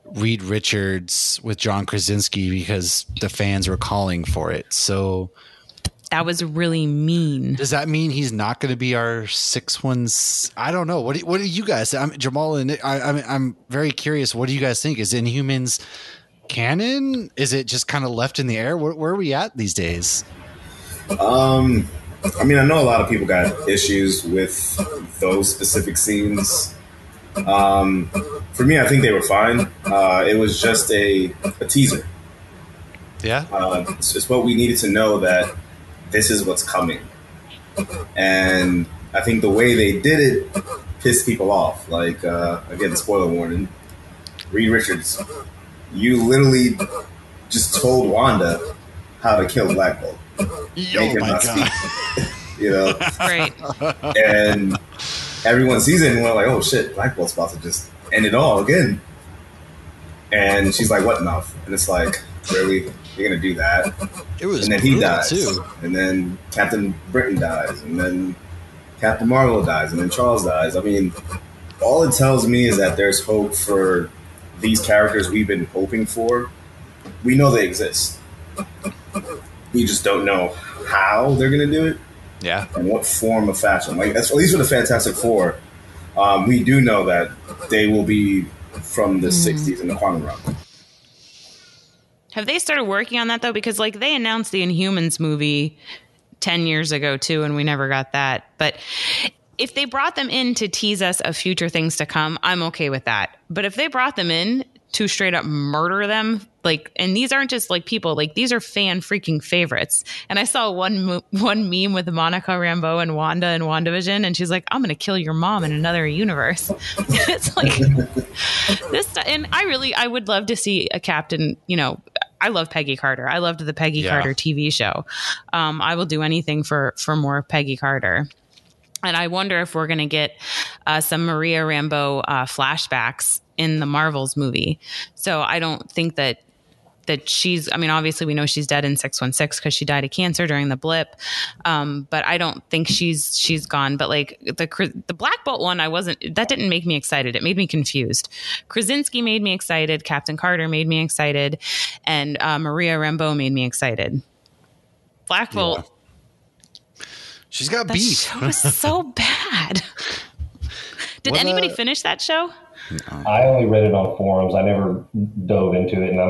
Reed Richards with John Krasinski because the fans were calling for it. So that was really mean. Does that mean he's not going to be our 616? I don't know. What do you guys say? Jamal and I'm very curious. What do you guys think? Is Inhumans canon? Is it just kind of left in the air? Where are we at these days? I know a lot of people got issues with those specific scenes. For me, I think they were fine. It was just a teaser. Yeah. It's what we needed to know, that this is what's coming. And I think the way they did it pissed people off. Like, again, spoiler warning, Reed Richards, you literally just told Wanda how to kill Black Bolt. Oh my God. Right. And everyone sees it and we're like, oh shit, Black Bolt's about to just end it all again. And she's like, what mouth? And it's like, really? You're gonna do that? It was, and then he dies too. And then Captain Britain dies, and then Captain Marvel dies, and then Charles dies. I mean, all it tells me is that there's hope for these characters we've been hoping for. We know they exist. We just don't know how they're going to do it. Yeah. And what form of fashion. Like, at least with the Fantastic Four, we do know that they will be from the 60s in the quantum realm. Have they started working on that, though? Because, they announced the Inhumans movie 10 years ago, too, and we never got that. But if they brought them in to tease us of future things to come, I'm okay with that. But if they brought them in to straight up murder them. Like, and these aren't just like people, like these are fan freaking favorites. And I saw one meme with Monica Rambeau and Wanda in WandaVision, and she's like, I'm going to kill your mom in another universe. It's like this. And I would love to see a Captain, you know, I love Peggy Carter. I loved the Peggy Carter TV show. I will do anything for more Peggy Carter. And I wonder if we're going to get some Maria Rambeau flashbacks in the Marvels movie. So I don't think that she's, I mean, obviously we know she's dead in 616 because she died of cancer during the blip. But I don't think she's gone. But like the Black Bolt one, that didn't make me excited. It made me confused. Krasinski made me excited. Captain Carter made me excited. And Maria Rambeau made me excited. Black Bolt. Yeah. She's got beef. That show was so bad. Did anybody finish that show? No. I only read it on forums. I never dove into it, and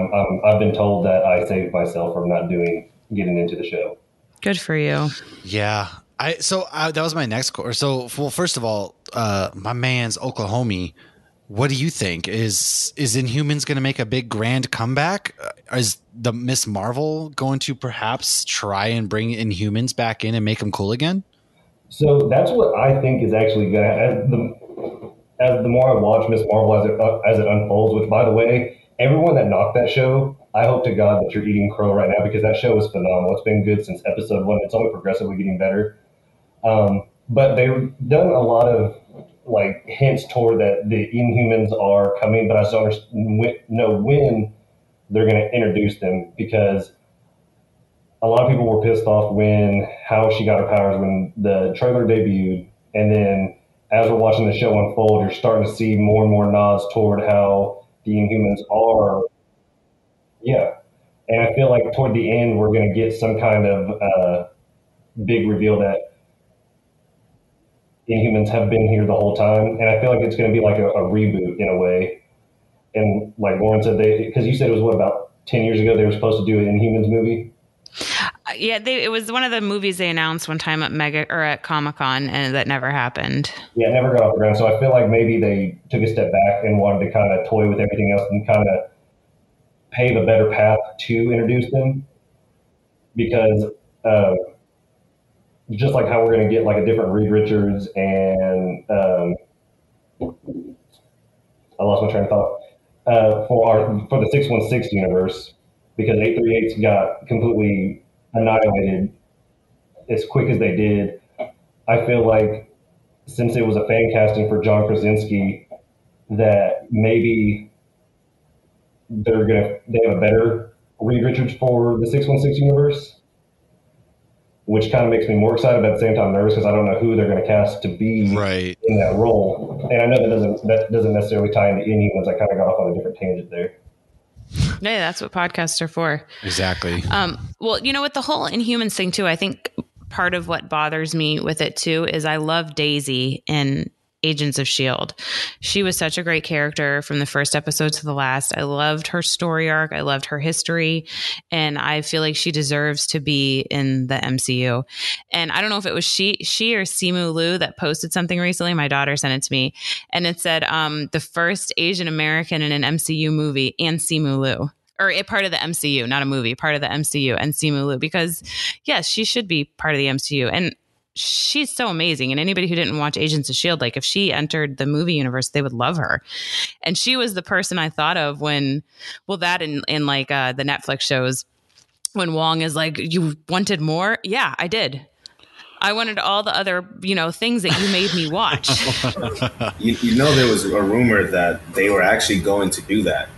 I've been told that I saved myself from not getting into the show. Good for you. Yeah. That was my next question. So, well, first of all, my man's Oklahomie. What do you think? Is Inhumans going to make a big grand comeback? Is the Miss Marvel going to perhaps try and bring Inhumans back in and make them cool again? So that's what I think is actually going to, as the more I watch Miss Marvel as it unfolds, which, by the way, everyone that knocked that show, I hope to God that you're eating crow right now, because that show is phenomenal. It's been good since episode 1. It's only progressively getting better. But they've done a lot of like hints toward that the Inhumans are coming, but I just don't know when they're going to introduce them, because a lot of people were pissed off how she got her powers when the trailer debuted, and then as we're watching the show unfold, you're starting to see more and more nods toward how the Inhumans are. Yeah. And I feel like toward the end, we're going to get some kind of big reveal that Inhumans have been here the whole time. And I feel like it's going to be like a reboot in a way. And like Lauren said, because you said it was about 10 years ago they were supposed to do an Inhumans movie? Yeah, it was one of the movies they announced one time at Comic-Con, and that never happened. Yeah, it never got off the ground. So I feel like maybe they took a step back and wanted to kind of toy with everything else and kind of pave a better path to introduce them. Because just like how we're going to get like a different Reed Richards and I lost my train of thought, for the 616 universe, because 838's got completely annihilated as quick as they did. I feel like since it was a fan casting for John Krasinski, that maybe they have a better Reed Richards for the 616 universe, which kind of makes me more excited, but at the same time nervous, because I don't know who they're going to cast to be in that role. And I know that doesn't necessarily tie into Inhumans. I kind of got off on a different tangent there. Yeah, that's what podcasts are for. Exactly. Well, you know, with the whole Inhumans thing too, I think part of what bothers me with it too is I love Daisy in Agents of S.H.I.E.L.D. She was such a great character from the first episode to the last. I loved her story arc. I loved her history. And I feel like she deserves to be in the MCU. And I don't know if it was she or Simu Liu that posted something recently. My daughter sent it to me. And it said, the first Asian American in an MCU movie, and Simu Liu. Or a part of the MCU, not a movie, part of the MCU, and Simu Liu. Because, yes, she should be part of the MCU. And she's so amazing. And anybody who didn't watch Agents of S.H.I.E.L.D., like if she entered the movie universe, they would love her. And she was the person I thought of when, well, that in like the Netflix shows, when Wong is like, you wanted more? Yeah, I did. I wanted all the other, things that you made me watch. You know, there was a rumor that they were actually going to do that.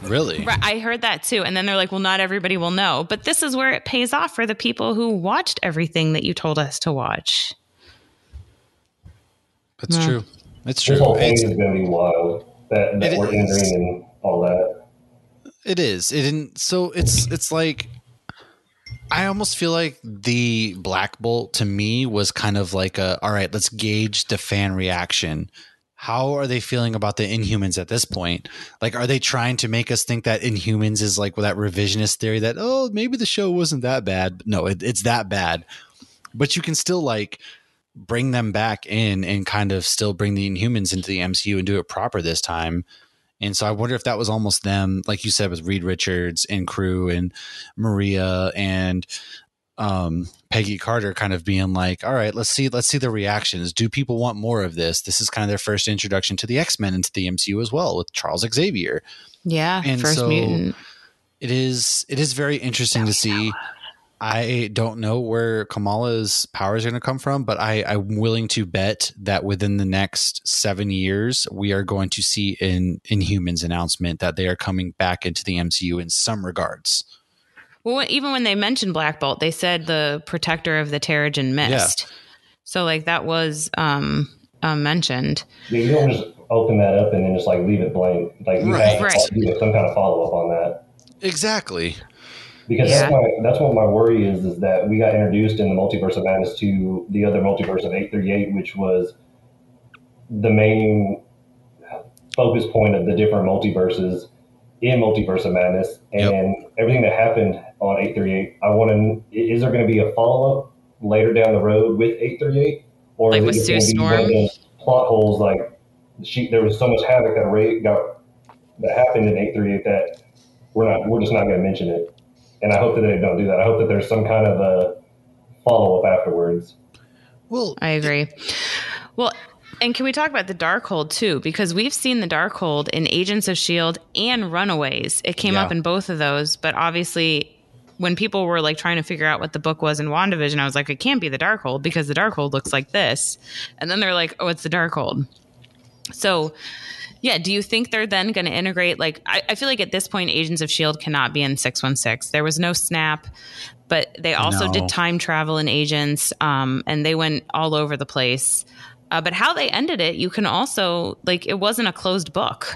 Really? Right, I heard that too. And then they're like, well, not everybody will know. But this is where it pays off for the people who watched everything that you told us to watch. That's true. It's true. This whole thing is going to be wild. That we're entering and all that. It is. It's like, I almost feel like the Black Bolt to me was kind of like all right, let's gauge the fan reaction. How are they feeling about the Inhumans at this point? Like, are they trying to make us think that Inhumans is like that revisionist theory that, oh, maybe the show wasn't that bad? No, it's that bad. But you can still like bring them back in and kind of still bring the Inhumans into the MCU and do it proper this time. And so I wonder if that was almost them, like you said, with Reed Richards and crew and Maria and Peggy Carter kind of being like, all right, let's see the reactions. Do people want more of this? This is kind of their first introduction to the X-Men into the MCU as well with Charles Xavier. Yeah. And First so mutant. it is very interesting to see. I don't know where Kamala's powers are going to come from, but I'm willing to bet that within the next 7 years, we are going to see an Inhumans announcement that they are coming back into the MCU in some regards. Well, even when they mentioned Black Bolt, they said the protector of the Terrigen Mist. Yeah. So like that was mentioned. Yeah, you don't just open that up and then just like leave it blank. Like you have to do some kind of follow up on that. Exactly. Because that's what my worry is that we got introduced in the Multiverse of Madness to the other multiverse of 838, which was the main focus point of the different multiverses in Multiverse of Madness. And everything that happened on 838, is there going to be a follow-up later down the road with 838? Or like is with it just going to be one of those plot holes like there was so much havoc that happened in 838 that we're just not going to mention it. And I hope that they don't do that. I hope that there's some kind of a follow-up afterwards. Well, I agree. Well, and can we talk about the Darkhold too? Because we've seen the Darkhold in Agents of S.H.I.E.L.D. and Runaways. It came up in both of those, but obviously when people were like trying to figure out what the book was in WandaVision, I was like, it can't be the Darkhold because the Darkhold looks like this. And then they're like, oh, it's the Darkhold. So yeah, do you think they're then going to integrate, like, I feel like at this point, Agents of S.H.I.E.L.D. cannot be in 616. There was no snap, but they also did time travel in Agents, and they went all over the place. But how they ended it, you can also, like, it wasn't a closed book.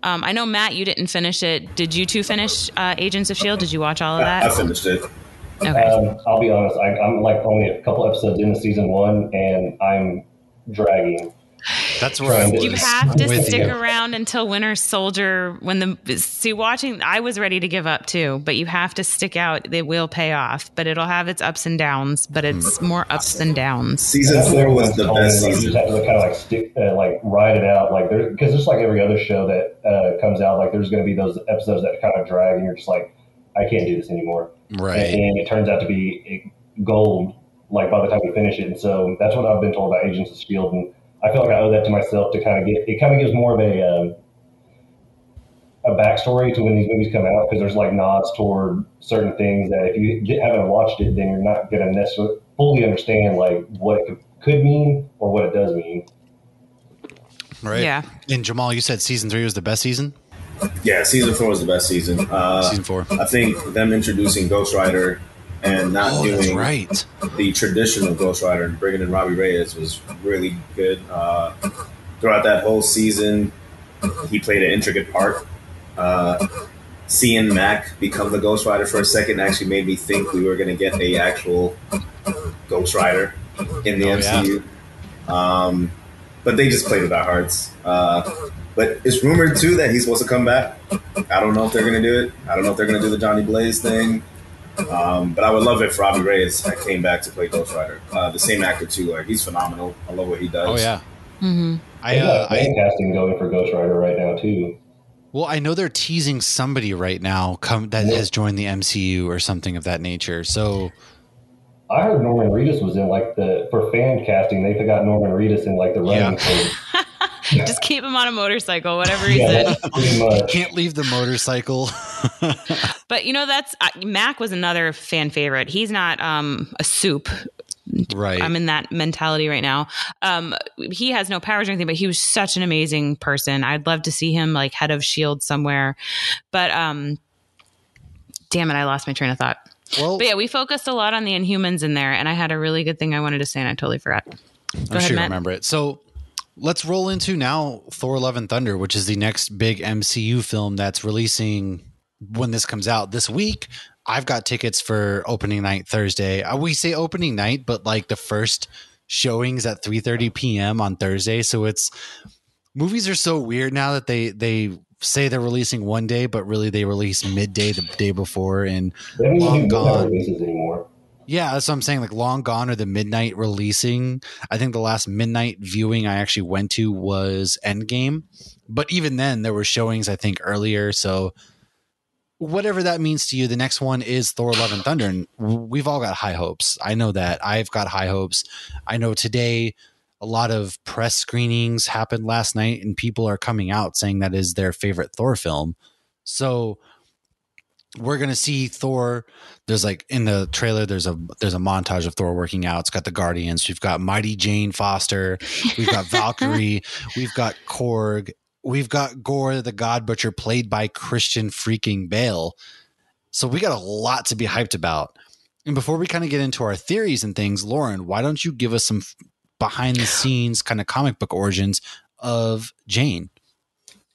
I know, Matt, you didn't finish it. Did you two finish Agents of S.H.I.E.L.D.? Did you watch all of that? I finished it. Okay. I'll be honest, I'm like only a couple episodes into season 1, and I'm dragging. That's where you have to stick around until Winter Soldier. I was ready to give up too, but you have to stick out. It will pay off, but it'll have its ups and downs. But it's more ups than downs. Season 4 was the best season. You just have to kind of like stick, like ride it out, like because just like every other show that comes out, like there's going to be those episodes that kind of drag, and you're just like, I can't do this anymore. Right. And it turns out to be gold, like by the time you finish it. And so that's what I've been told about Agents of S.H.I.E.L.D. And I feel like I owe that to myself to kind of gives more of a backstory to when these movies come out, because there's like nods toward certain things that if you haven't watched it, then you're not going to necessarily fully understand like what it could mean or what it does mean. Right. Yeah. And Jamal, you said season 3 was the best season? Yeah, season 4 was the best season. Season 4. I think them introducing Ghost Rider and not doing the traditional Ghost Rider and bringing in Robbie Reyes was really good. Throughout that whole season, he played an intricate part. Seeing Mac become the Ghost Rider for a second actually made me think we were going to get a actual Ghost Rider in the MCU. Yeah. But they just played with our hearts. But it's rumored, too, that he's supposed to come back. I don't know if they're going to do it. I don't know if they're going to do the Johnny Blaze thing. But I would love it if Robbie Reyes came back to play Ghost Rider. The same actor, too. Like, he's phenomenal. I love what he does. Oh, yeah. Mm-hmm. I got casting going for Ghost Rider right now, too. Well, I know they're teasing somebody right now that has joined the MCU or something of that nature. So I heard Norman Reedus was in for fan casting. They got Norman Reedus in the running thing. Just keep him on a motorcycle, whatever he said. Can't leave the motorcycle. But that's Mac was another fan favorite. He's not a soup. Right. I'm in that mentality right now. He has no powers or anything, but he was such an amazing person. I'd love to see him like head of S.H.I.E.L.D. somewhere. But damn it, I lost my train of thought. Well, but yeah, we focused a lot on the Inhumans in there, and I had a really good thing I wanted to say, and I totally forgot. I'm sure you remember it. So let's roll into now Thor Love and Thunder, which is the next big MCU film that's releasing when this comes out this week. I've got tickets for opening night Thursday. We say opening night, but like the first showings at 3:30 p.m. on Thursday. So movies are so weird now that they say they're releasing one day, but really they release midday the day before and long gone. Releases anymore. Yeah, that's what I'm saying. Like long gone or the midnight releasing. I think the last midnight viewing I actually went to was Endgame. But even then there were showings, I think, earlier. So whatever that means to you, the next one is Thor Love and Thunder. And we've all got high hopes. I know that. I've got high hopes. I know today a lot of press screenings happened last night and people are coming out saying that is their favorite Thor film. So we're going to see Thor. There's like in the trailer, there's a montage of Thor working out. It's got the Guardians. We've got Mighty Jane Foster. We've got Valkyrie. We've got Korg. We've got Gorr, the God Butcher, played by Christian freaking Bale. So we got a lot to be hyped about. And before we kind of get into our theories and things, Lauren, why don't you give us some behind the scenes kind of comic book origins of Jane?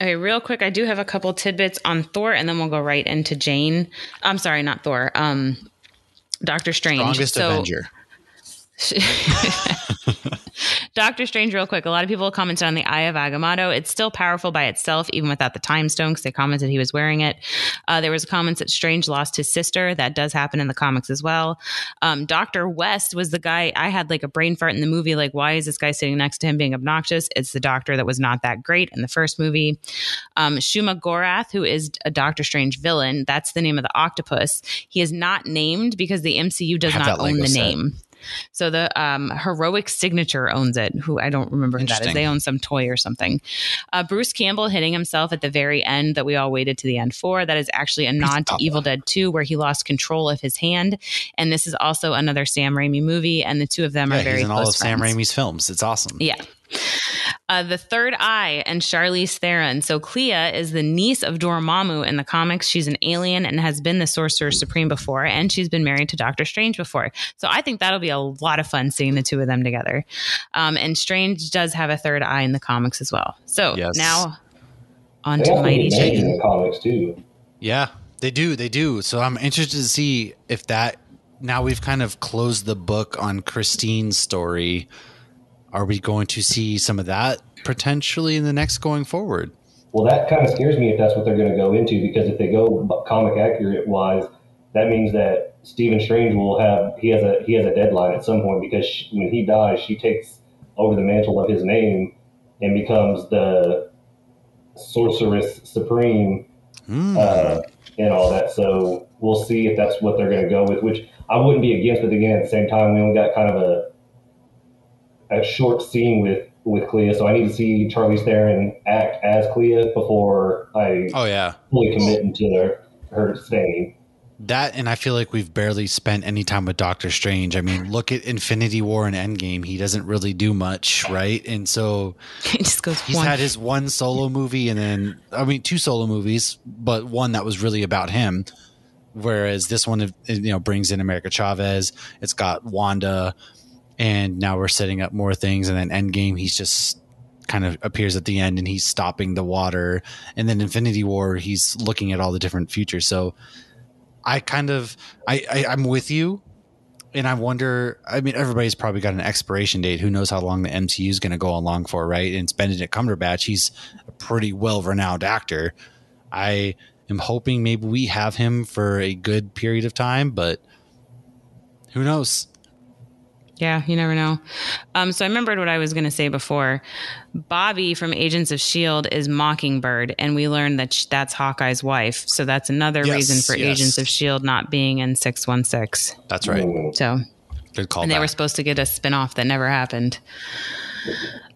Okay, real quick, I do have a couple tidbits on Thor, and then we'll go right into Jane. I'm sorry, not Thor. Doctor Strange. Strongest Avenger. Doctor Strange, real quick. A lot of people commented on the Eye of Agamotto. It's still powerful by itself, even without the time stone, because they commented he was wearing it. There was comments that Strange lost his sister. That does happen in the comics as well. Dr. West was the guy. I had like a brain fart in the movie. Like, why is this guy sitting next to him being obnoxious? It's the doctor that was not that great in the first movie. Shuma Gorath, who is a Doctor Strange villain. That's the name of the octopus. He is not named because the MCU does not own the name. So the Heroic Signature owns it, who I don't remember who that is. They own some toy or something. Bruce Campbell hitting himself at the very end that we all waited to the end for. That is actually a nod to Evil Dead 2, where he lost control of his hand. And this is also another Sam Raimi movie, and the two of them are very close friends. He's in all of Sam Raimi's films. It's awesome. Yeah. The Third Eye and Charlize Theron. So Clea is the niece of Dormammu in the comics. She's an alien and has been the Sorcerer Supreme before, and she's been married to Doctor Strange before. So I think that'll be a lot of fun seeing the two of them together. And Strange does have a third eye in the comics as well. So now on to Mighty Jane. In the comics too. Yeah, they do. They do. So I'm interested to see if that, now we've kind of closed the book on Christine's story. Are we going to see some of that potentially in the next going forward? Well, that kind of scares me if that's what they're going to go into, because if they go comic accurate wise, that means that Stephen Strange will have he has a deadline at some point, because when he dies, she takes over the mantle of his name and becomes the Sorceress Supreme and all that. So we'll see if that's what they're going to go with, which I wouldn't be against, but again, at the same time, we only got kind of a short scene with Clea, so I need to see Charlize Theron act as Clea before I fully commit into her staying. That, and I feel like we've barely spent any time with Doctor Strange. I mean, look at Infinity War and Endgame. He doesn't really do much, right? And so he just goes. He's had his one solo movie, and then two solo movies, but one that was really about him. Whereas this one, brings in America Chavez. It's got Wanda. And now we're setting up more things. And then Endgame, he's just kind of appears at the end and he's stopping the water. And then Infinity War, he's looking at all the different futures. So I'm with you. And I wonder, everybody's probably got an expiration date. Who knows how long the MCU is going to go along for, right? And it's Benedict Cumberbatch. He's a pretty well-renowned actor. I am hoping maybe we have him for a good period of time, but who knows? Yeah, you never know. So I remembered what I was going to say before. Bobby from Agents of S.H.I.E.L.D. is Mockingbird, and we learned that that's Hawkeye's wife. So that's another reason for Agents of S.H.I.E.L.D. not being in 616. That's right. So good call. And they were supposed to get a spinoff that never happened.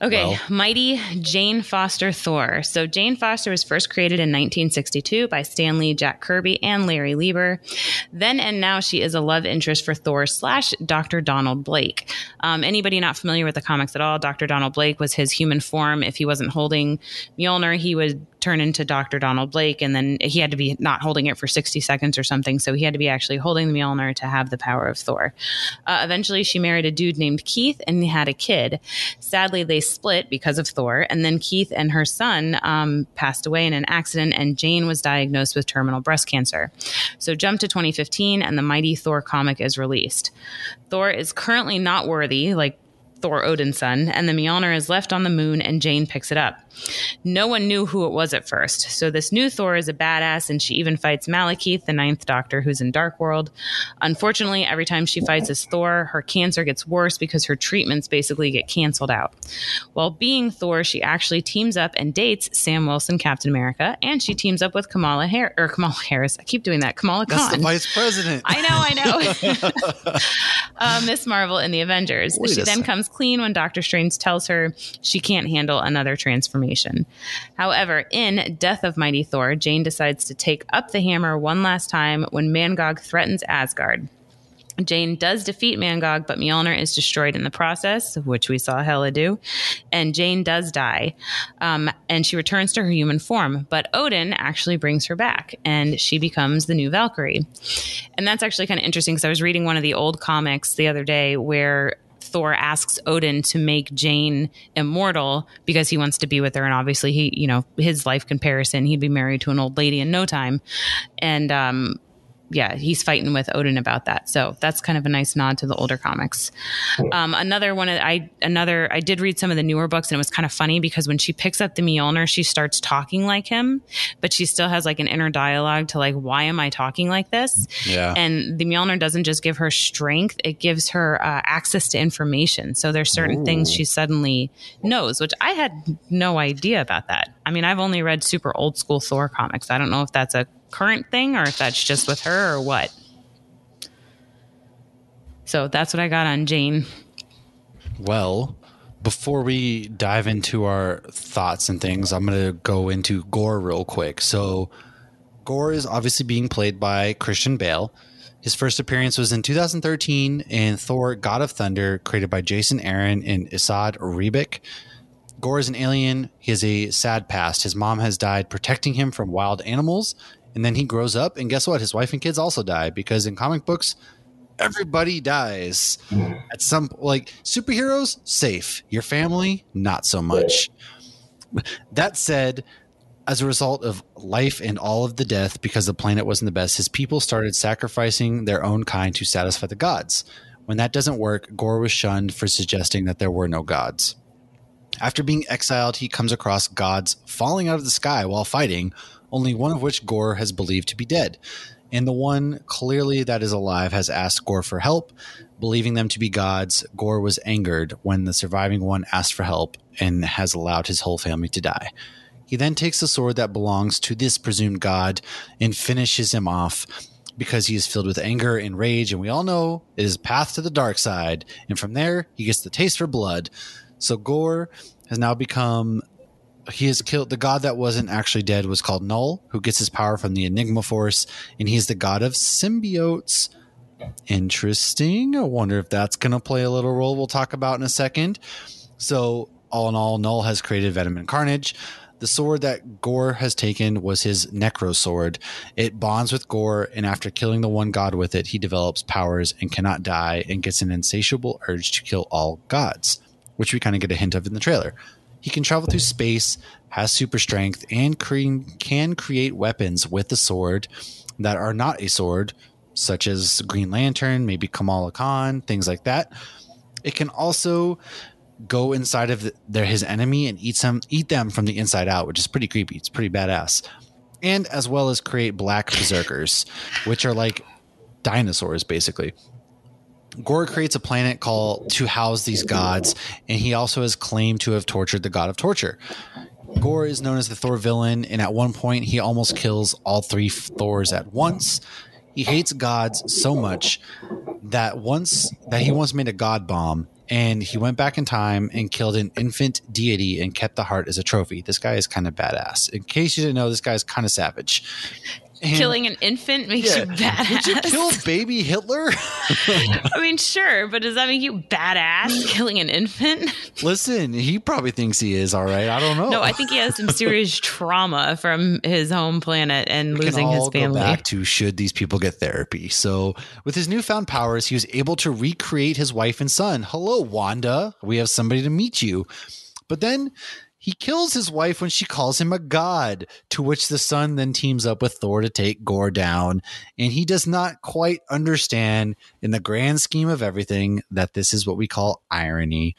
Okay, Mighty Jane Foster Thor. So Jane Foster was first created in 1962 by Stan Lee, Jack Kirby, and Larry Lieber. Then and now she is a love interest for Thor / Dr. Donald Blake. Anybody not familiar with the comics at all, Dr. Donald Blake was his human form. If he wasn't holding Mjolnir, he would turn into Dr. Donald Blake, and then he had to be not holding it for 60 seconds or something, so he had to be actually holding the Mjolnir to have the power of Thor. Eventually, she married a dude named Keith and had a kid. Sadly, they split because of Thor, and then Keith and her son passed away in an accident, and Jane was diagnosed with terminal breast cancer. So jump to 2015, and the Mighty Thor comic is released. Thor is currently not worthy, like Thor Odin's son, and the Mjolnir is left on the moon and Jane picks it up. No one knew who it was at first. So this new Thor is a badass, and she even fights Malekith, the Ninth Doctor, who's in Dark World. Unfortunately, every time she fights as Thor, her cancer gets worse because her treatments basically get canceled out. While being Thor, she actually teams up and dates Sam Wilson, Captain America, and she teams up with Kamala Harris. I keep doing that. Kamala Khan. That's the vice president. I know. Miss Marvel in the Avengers. She then comes clean when Doctor Strange tells her she can't handle another transformation. However, in Death of Mighty Thor, Jane decides to take up the hammer one last time when Mangog threatens Asgard. Jane does defeat Mangog, but Mjolnir is destroyed in the process, which we saw Hela do, and Jane does die, and she returns to her human form, but Odin actually brings her back, and she becomes the new Valkyrie. And that's actually kind of interesting, because I was reading one of the old comics the other day where Thor asks Odin to make Jane immortal because he wants to be with her, and obviously his life comparison, he'd be married to an old lady in no time, and he's fighting with Odin about that. So that's kind of a nice nod to the older comics. I did read some of the newer books, and it was kind of funny because when she picks up the Mjolnir, she starts talking like him, but she still has like an inner dialogue to like, why am I talking like this? Yeah. And the Mjolnir doesn't just give her strength, it gives her access to information. So there's certain things she suddenly knows, which I had no idea about that. I mean, I've only read super old school Thor comics. I don't know if that's a current thing or if that's just with her or what. So that's what I got on Jane. Well, before we dive into our thoughts and things, I'm going to go into Gorr real quick. So Gorr is obviously being played by Christian Bale. His first appearance was in 2013 in Thor God of Thunder, created by Jason Aaron and Isad Ribic. Gorr is an alien. He has a sad past. His mom has died protecting him from wild animals. And then he grows up, and guess what? His wife and kids also die, because in comic books, everybody dies. At some, like, superheroes, safe. Your family, not so much. That said, as a result of life and all of the death, because the planet wasn't the best, his people started sacrificing their own kind to satisfy the gods. When that doesn't work, Gorr was shunned for suggesting that there were no gods. After being exiled, he comes across gods falling out of the sky while fighting, only one of which Gorr has believed to be dead. And the one clearly that is alive has asked Gorr for help. Believing them to be gods, Gorr was angered when the surviving one asked for help and has allowed his whole family to die. He then takes the sword that belongs to this presumed god and finishes him off because he is filled with anger and rage, and we all know it is path to the dark side. And from there, he gets the taste for blood. So Gorr has now become... He has killed the god that wasn't actually dead, was called Null, who gets his power from the Enigma Force, and he's the god of symbiotes. Interesting. I wonder if that's going to play a little role we'll talk about in a second. So all in all, Null has created Venom and Carnage. The sword that Gorr has taken was his Necro Sword. It bonds with Gorr, and after killing the one god with it, he develops powers and cannot die and gets an insatiable urge to kill all gods, which we kind of get a hint of in the trailer. He can travel through space, has super strength, and can create weapons with the sword that are not a sword, such as Green Lantern, maybe Kamala Khan, things like that. It can also go inside of his enemy and eat them from the inside out, which is pretty creepy. It's pretty badass. And as well as create black berserkers, which are like dinosaurs, basically. Gorr creates a planet called to house these gods, and he also has claimed to have tortured the god of torture. Gorr is known as the Thor villain, and at one point he almost kills all three Thors at once. He hates gods so much that he once made a god bomb, and he went back in time and killed an infant deity and kept the heart as a trophy. This guy is kind of badass. In case you didn't know, this guy is kind of savage. And killing an infant makes you badass. Would you kill baby Hitler? I mean, sure, but does that make you badass, killing an infant? Listen, he probably thinks he is, all right. I don't know. No, I think he has some serious trauma from his home planet and losing his family. Go back to should these people get therapy. So with his newfound powers, he was able to recreate his wife and son. Hello, Wanda. We have somebody to meet you. But then He kills his wife when she calls him a god, to which the son then teams up with Thor to take Gorr down. And he does not quite understand, in the grand scheme of everything, that this is what we call irony.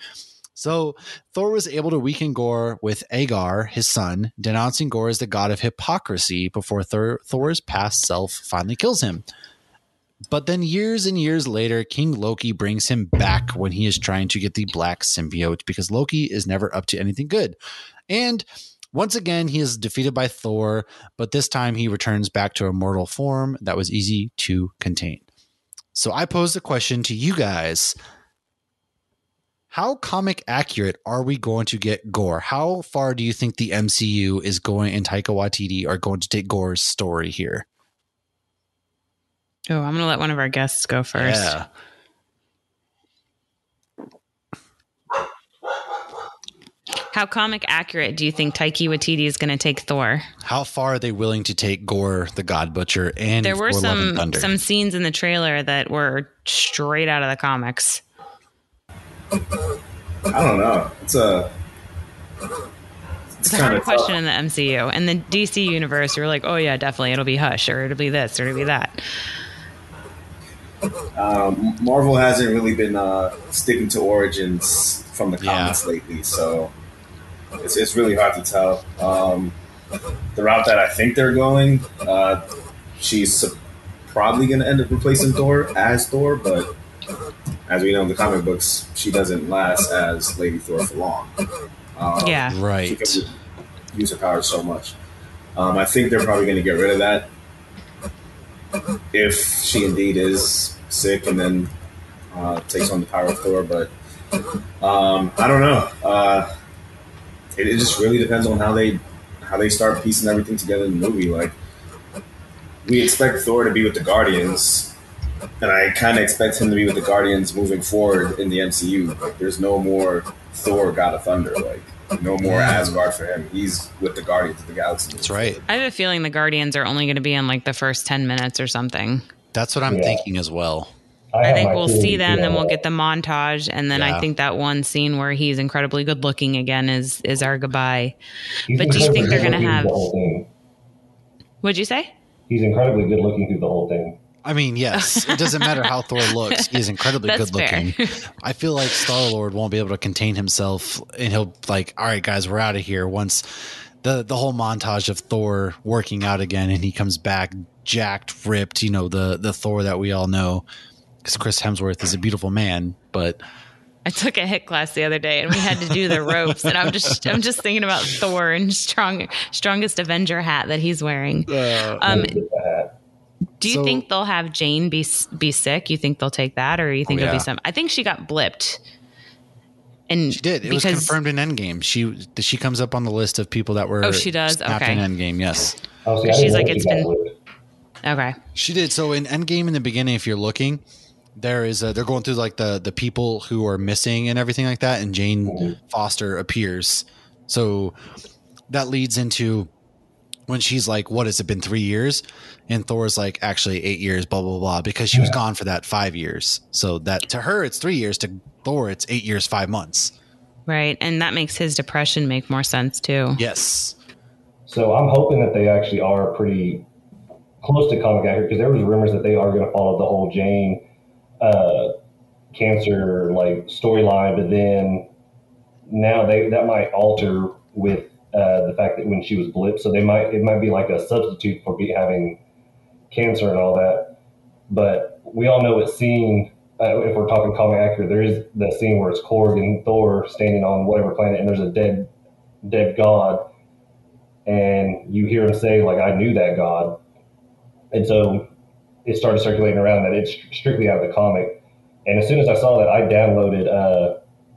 So Thor was able to weaken Gorr with Agar, his son, denouncing Gorr as the god of hypocrisy before Thor's past self finally kills him. But then years and years later, King Loki brings him back when he is trying to get the black symbiote, because Loki is never up to anything good. And once again, he is defeated by Thor, but this time he returns back to a mortal form that was easy to contain. So I pose the question to you guys. How comic accurate are we going to get Gorr? How far do you think the MCU is going and Taika Waititi are going to take Gorr's story here? Oh, I'm going to let one of our guests go first. Yeah. How comic accurate do you think Taika Waititi is going to take Thor? How far are they willing to take Gorr, the God Butcher, and there were Thor Love and Thunder? some scenes in the trailer that were straight out of the comics. I don't know. It's a hard question in the MCU. In the DC universe, you're like, oh yeah, definitely, it'll be Hush, or it'll be this, or it'll be that. Marvel hasn't really been sticking to origins from the comics lately, so it's really hard to tell. The route that I think they're going, she's probably going to end up replacing Thor as Thor, but as we know in the comic books, she doesn't last as Lady Thor for long. Right. She can use her powers so much. I think they're probably going to get rid of that if she indeed is sick and then takes on the power of Thor. But I don't know. It just really depends on how they start piecing everything together in the movie. Like, we expect Thor to be with the Guardians, and I kind of expect him to be with the Guardians moving forward in the MCU. Like, there's no more Thor, God of Thunder. Like, no more Asgard for him. He's with the Guardians of the Galaxy. That's right. I have a feeling the Guardians are only going to be in like the first 10 minutes or something. That's what I'm thinking as well. I think we'll see them, then we'll get the montage, and then I think that one scene where he's incredibly good looking again is our goodbye. But do you think they're going to have... What'd you say? He's incredibly good looking through the whole thing. I mean, yes, it doesn't matter how Thor looks. He's incredibly good looking. I feel like Star-Lord won't be able to contain himself, and he'll like, all right, guys, we're out of here. Once the whole montage of Thor working out again, and he comes back jacked, ripped, you know, the Thor that we all know, because Chris Hemsworth is a beautiful man. But I took a HIT class the other day, and we had to do the ropes, and I'm just thinking about Thor and strongest Avenger hat that he's wearing. Do you think they'll have Jane be sick? You think they'll take that, or you think it'll be some? I think she got blipped, and she did. It was confirmed in Endgame. She comes up on the list of people that were. Oh, she does. Okay. In Endgame, yes. She's like, it's been. Okay. She did. So in Endgame, in the beginning, if you're looking, there is they're going through like the people who are missing and everything like that, and Jane Foster appears. So that leads into when she's like, what has it been, 3 years? And Thor's like, actually 8 years, blah, blah, blah, because she was gone for that 5 years. So that to her, it's 3 years. To Thor, it's 8 years, 5 months. Right. And that makes his depression make more sense too. Yes. So I'm hoping that they actually are pretty close to comic accurate, because there was rumors that they are going to follow the whole Jane cancer like storyline, but then now that might alter with the fact that when she was blipped, so it might be like a substitute for having cancer and all that. But we all know what scene, if we're talking comic accurate, there is the scene where it's Korg and Thor standing on whatever planet, and there's a dead god, and you hear him say like, "I knew that god," and so it started circulating around that it's strictly out of the comic. And as soon as I saw that, I downloaded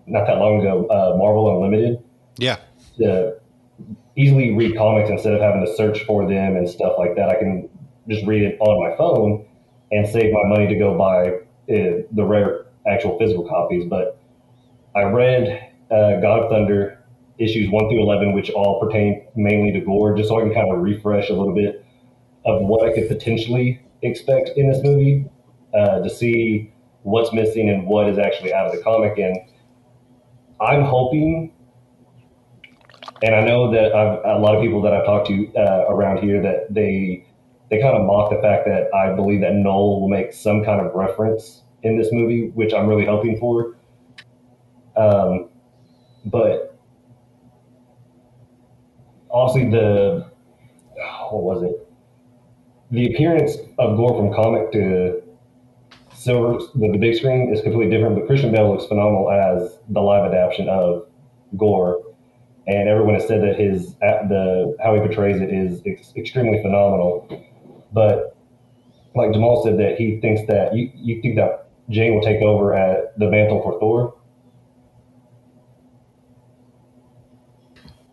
not that long ago Marvel Unlimited. Yeah. To easily read comics instead of having to search for them and stuff like that. I can just read it on my phone and save my money to go buy the rare actual physical copies. But I read God of Thunder issues 1 through 11, which all pertain mainly to Gorr, just so I can kind of refresh a little bit of what I could potentially expect in this movie, to see what's missing and what is actually out of the comic. And I'm hoping And I know that a lot of people that I've talked to around here that they kind of mock the fact that I believe that Noel will make some kind of reference in this movie, which I'm really hoping for. But honestly, what was it? The appearance of Gorr from comic to silver, the big screen is completely different. But Christian Bale looks phenomenal as the live adaptation of Gorr, and everyone has said that how he portrays it is extremely phenomenal. But like Jamal said, that he thinks that you think that Jane will take over at the mantle for Thor.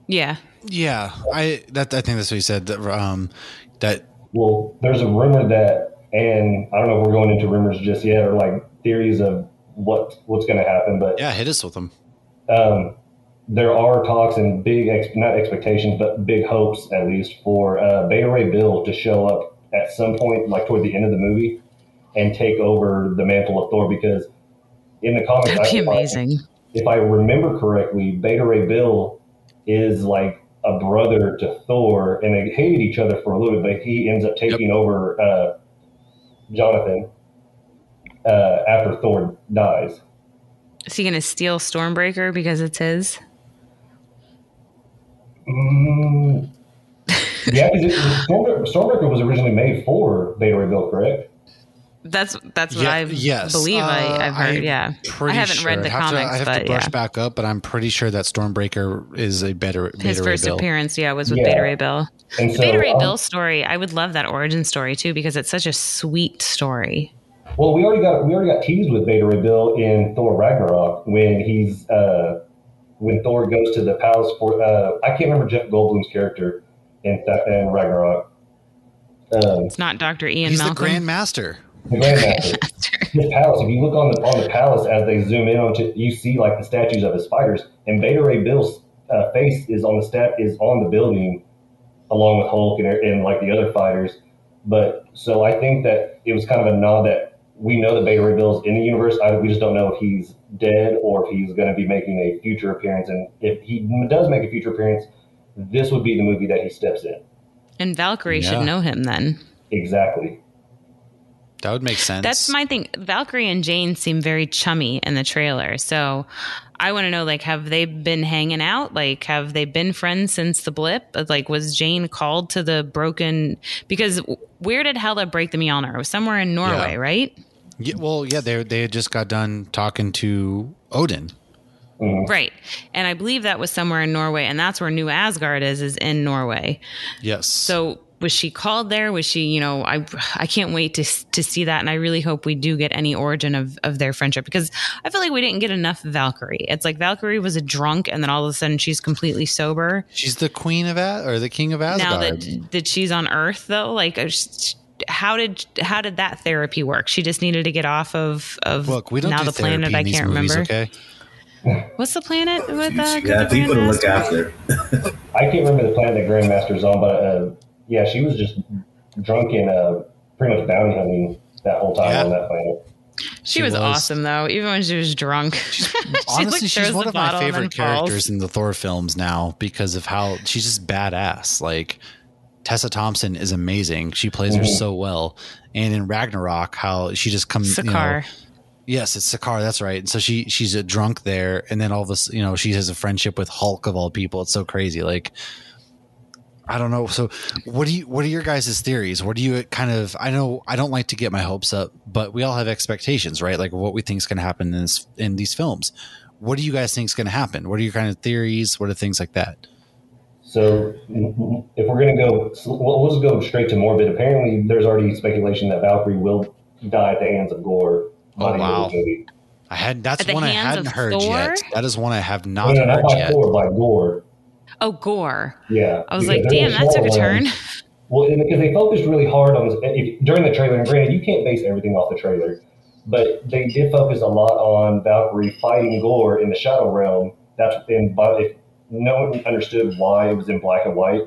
Yeah. Yeah, I think that's what he said. That Well, there's a rumor that, and I don't know if we're going into rumors just yet or like theories of what's going to happen, but yeah, hit us with them. There are talks and not expectations, but big hopes at least for Beta Ray Bill to show up at some point, like toward the end of the movie, and take over the mantle of Thor. Because in the comics, That'd be amazing. If I remember correctly, Beta Ray Bill is like a brother to Thor, and they hated each other for a little bit, but he ends up taking over Jonathan after Thor dies. Is he going to steal Stormbreaker because it's his? Yeah, because Stormbreaker was originally made for Beta Ray Bill, correct? That's what I believe I've heard. Yeah, I haven't read the comics. I have to brush back up, but I'm pretty sure that Stormbreaker is a Beta his first Ray Bill. appearance. Yeah, was with Beta Ray Bill. And the Beta Ray Bill story, I would love that origin story too, because it's such a sweet story. Well, we already got teased with Beta Ray Bill in Thor Ragnarok when when Thor goes to the palace for I can't remember Jeff Goldblum's character in Ragnarok. It's not Dr. Ian He's Malcolm. the Grand Master. The Grandmaster. His palace. If you look on the palace as they zoom in onto, you see like the statues of his fighters, and Beta Ray Bill's face is on the building, along with Hulk and like the other fighters. But so I think that it was kind of a nod that we know that Beta Ray Bill's in the universe. We just don't know if he's dead or if he's going to be making a future appearance. And if he does make a future appearance, this would be the movie that he steps in. And Valkyrie should know him then. Exactly. That would make sense. That's my thing. Valkyrie and Jane seem very chummy in the trailer. So I want to know, like, have they been hanging out? Like, have they been friends since the blip? Like, was Jane called to the broken? Because where did Hela break the Mjolnir? It was somewhere in Norway, right? Yeah, well, yeah, they had just got done talking to Odin. Mm-hmm. Right. And I believe that was somewhere in Norway. And that's where New Asgard is in Norway. Yes. So was she called there? Was she, I can't wait to see that. And I really hope we do get any origin of their friendship, because I feel like we didn't get enough Valkyrie. It's like Valkyrie was a drunk and then all of a sudden she's completely sober. She's the queen of the king of Asgard. Now that she's on Earth though, like how did that therapy work? She just needed to get off of Look, we don't now do the planet I can't movies, remember. Okay. What's the planet with people to look after. I can't remember the planet that Grandmaster's on, but yeah, she was just drunk and pretty much bounty hunting that whole time on that planet. She was awesome though, even when she was drunk. Honestly, she's one of my favorite characters falls. in the Thor films now because of how she's just badass. Like Tessa Thompson is amazing. She plays her so well. And in Ragnarok, how she just comes, Sakaar. Yes, it's Sakaar. That's right. And so she's a drunk there, and then all of this, she has a friendship with Hulk of all people. It's so crazy. Like, I don't know. So, what are your guys' theories? What do you kind of? I know I don't like to get my hopes up, but we all have expectations, right? Like what we think is going to happen in these films. What do you guys think is going to happen? What are your kind of theories? What are things like that? So, if we're going to go, we'll just go straight to morbid. Apparently, there's already speculation that Valkyrie will die at the hands of Gorr. Oh wow! That's one I hadn't heard Thor? yet. That is one I have not heard not by yet. Thor, by Gorr. Oh, Gorr. Yeah. I was like, damn, that took a turn. Well, because they focused really hard on this during the trailer. And granted, you can't base everything off the trailer, but they did focus a lot on Valkyrie fighting Gorr in the Shadow Realm. But if no one understood why it was in black and white,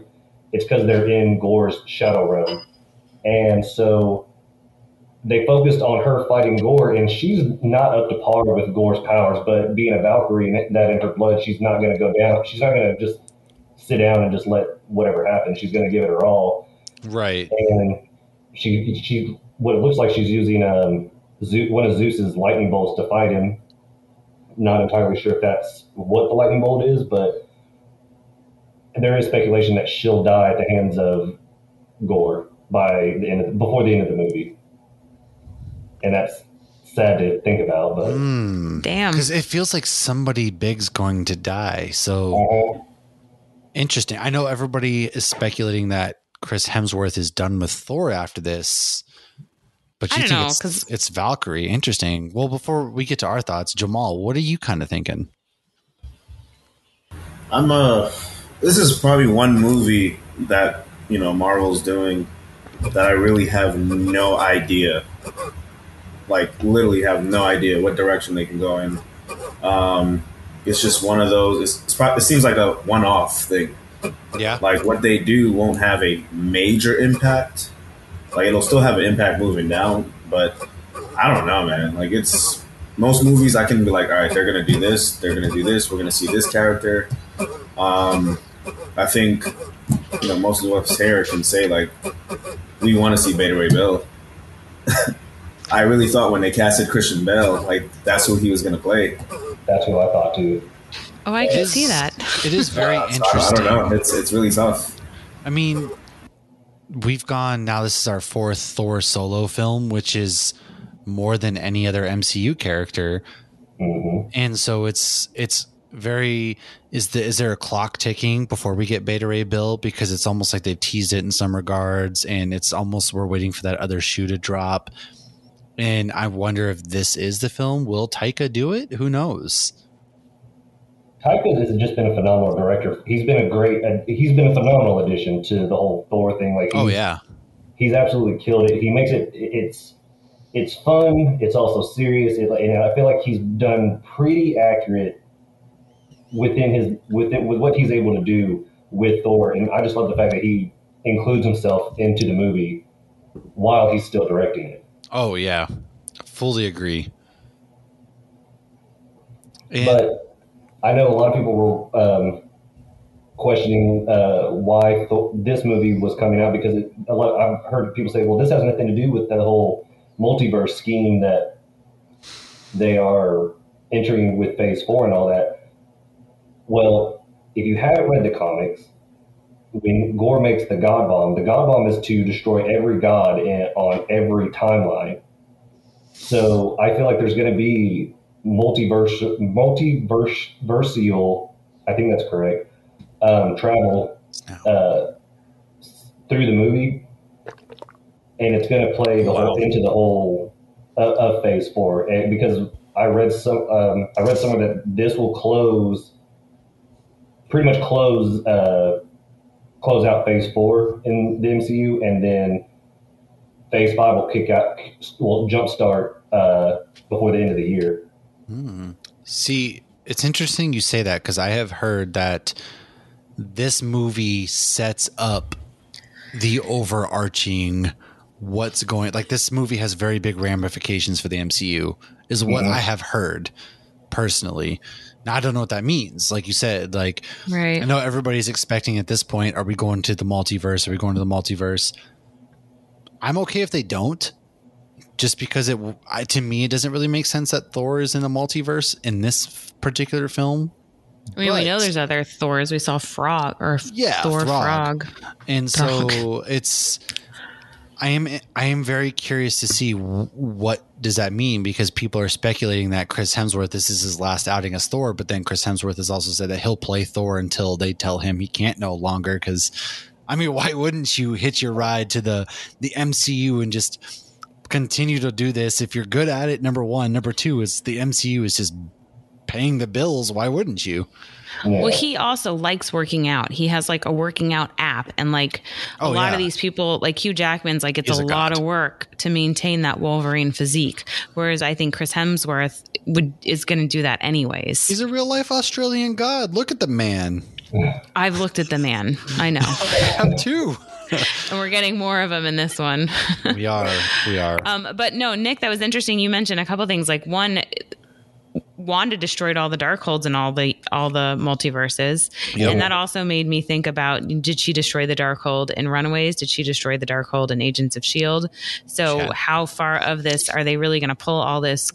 it's because they're in Gorr's Shadow Realm, and so they focused on her fighting Gorr, and she's not up to par with Gorr's powers. But being a Valkyrie, that in her blood, she's not going to go down. She's not going to just sit down and just let whatever happen. She's going to give it her all. Right. And she what it looks like she's using one of Zeus's lightning bolts to fight him. Not entirely sure if that's what the lightning bolt is, but there is speculation that she'll die at the hands of Gorr before the end of the movie. And that's sad to think about, but damn, because it feels like somebody big's going to die. So interesting. I know everybody is speculating that Chris Hemsworth is done with Thor after this, but you think it's Valkyrie. Interesting. Well, before we get to our thoughts, Jamal, what are you kind of thinking? This is probably one movie that Marvel's doing that I really have no idea. Like, literally have no idea what direction they can go in. It's just one of those. It seems like a one-off thing. Yeah. Like, what they do won't have a major impact. Like, it'll still have an impact moving down, but I don't know, man. Like, it's most movies I can be like, all right, they're gonna do this, they're gonna do this, we're gonna see this character. I think most of what's here can say like, we want to see Beta Ray Bill. I really thought when they casted Christian Bale, like that's who he was going to play. That's what I thought too. Oh, I can see that. It is very interesting. I don't know. It's really tough. I mean, we've gone now. This is our fourth Thor solo film, which is more than any other MCU character, and so it's very. Is there a clock ticking before we get Beta Ray Bill? Because it's almost like they've teased it in some regards, and it's almost we're waiting for that other shoe to drop. And I wonder if this is the film. Will Taika do it? Who knows? Taika has just been a phenomenal director. He's been a phenomenal addition to the whole Thor thing. Like, he's absolutely killed it. He makes it's fun. It's also serious. And I feel like he's done pretty accurate with what he's able to do with Thor. And I just love the fact that he includes himself into the movie while he's still directing it. Oh yeah, fully agree. But I know a lot of people were questioning why this movie was coming out, because I've heard people say, well, this has nothing to do with the whole multiverse scheme that they are entering with Phase 4 and all that. Well, if you haven't read the comics, when Gorr makes the God Bomb is to destroy every god on every timeline. So I feel like there's going to be multiversial, I think that's correct, travel through the movie, and it's going to play into the whole of Phase 4. And because I read somewhere that this will pretty much close out Phase 4 in the MCU, and then Phase 5 will jumpstart before the end of the year. See, it's interesting you say that, because I have heard that this movie sets up the overarching what's going. Like, this movie has very big ramifications for the MCU, is what I have heard personally. Now, I don't know what that means. Like you said, like, right. I know everybody's expecting at this point, are we going to the multiverse? Are we going to the multiverse? I'm okay if they don't, just because to me, it doesn't really make sense that Thor is in the multiverse in this particular film. I mean, we know there's other Thors. We saw Thor Frog. And so I am very curious to see what does that mean, because people are speculating that Chris Hemsworth, this is his last outing as Thor, but then Chris Hemsworth has also said that he'll play Thor until they tell him he can't no longer. Because, I mean, why wouldn't you hitch your ride to the MCU and just continue to do this if you're good at it? Number one. Number two is the MCU is just paying the bills. Why wouldn't you? Well, he also likes working out. He has like a working out app, and like a lot of these people, like Hugh Jackman's, like it's a lot of work to maintain that Wolverine physique. Whereas I think Chris Hemsworth is going to do that anyways. He's a real life Australian god. Look at the man. I've looked at the man. I know. I have too. And we're getting more of them in this one. We are. But no, Nick, that was interesting. You mentioned a couple things. Like, one, Wanda destroyed all the Darkholds and all the multiverses. Yep. And that also made me think about, did she destroy the Darkhold in Runaways? Did she destroy the Darkhold in Agents of S.H.I.E.L.D.? So how far of this are they really going to pull all this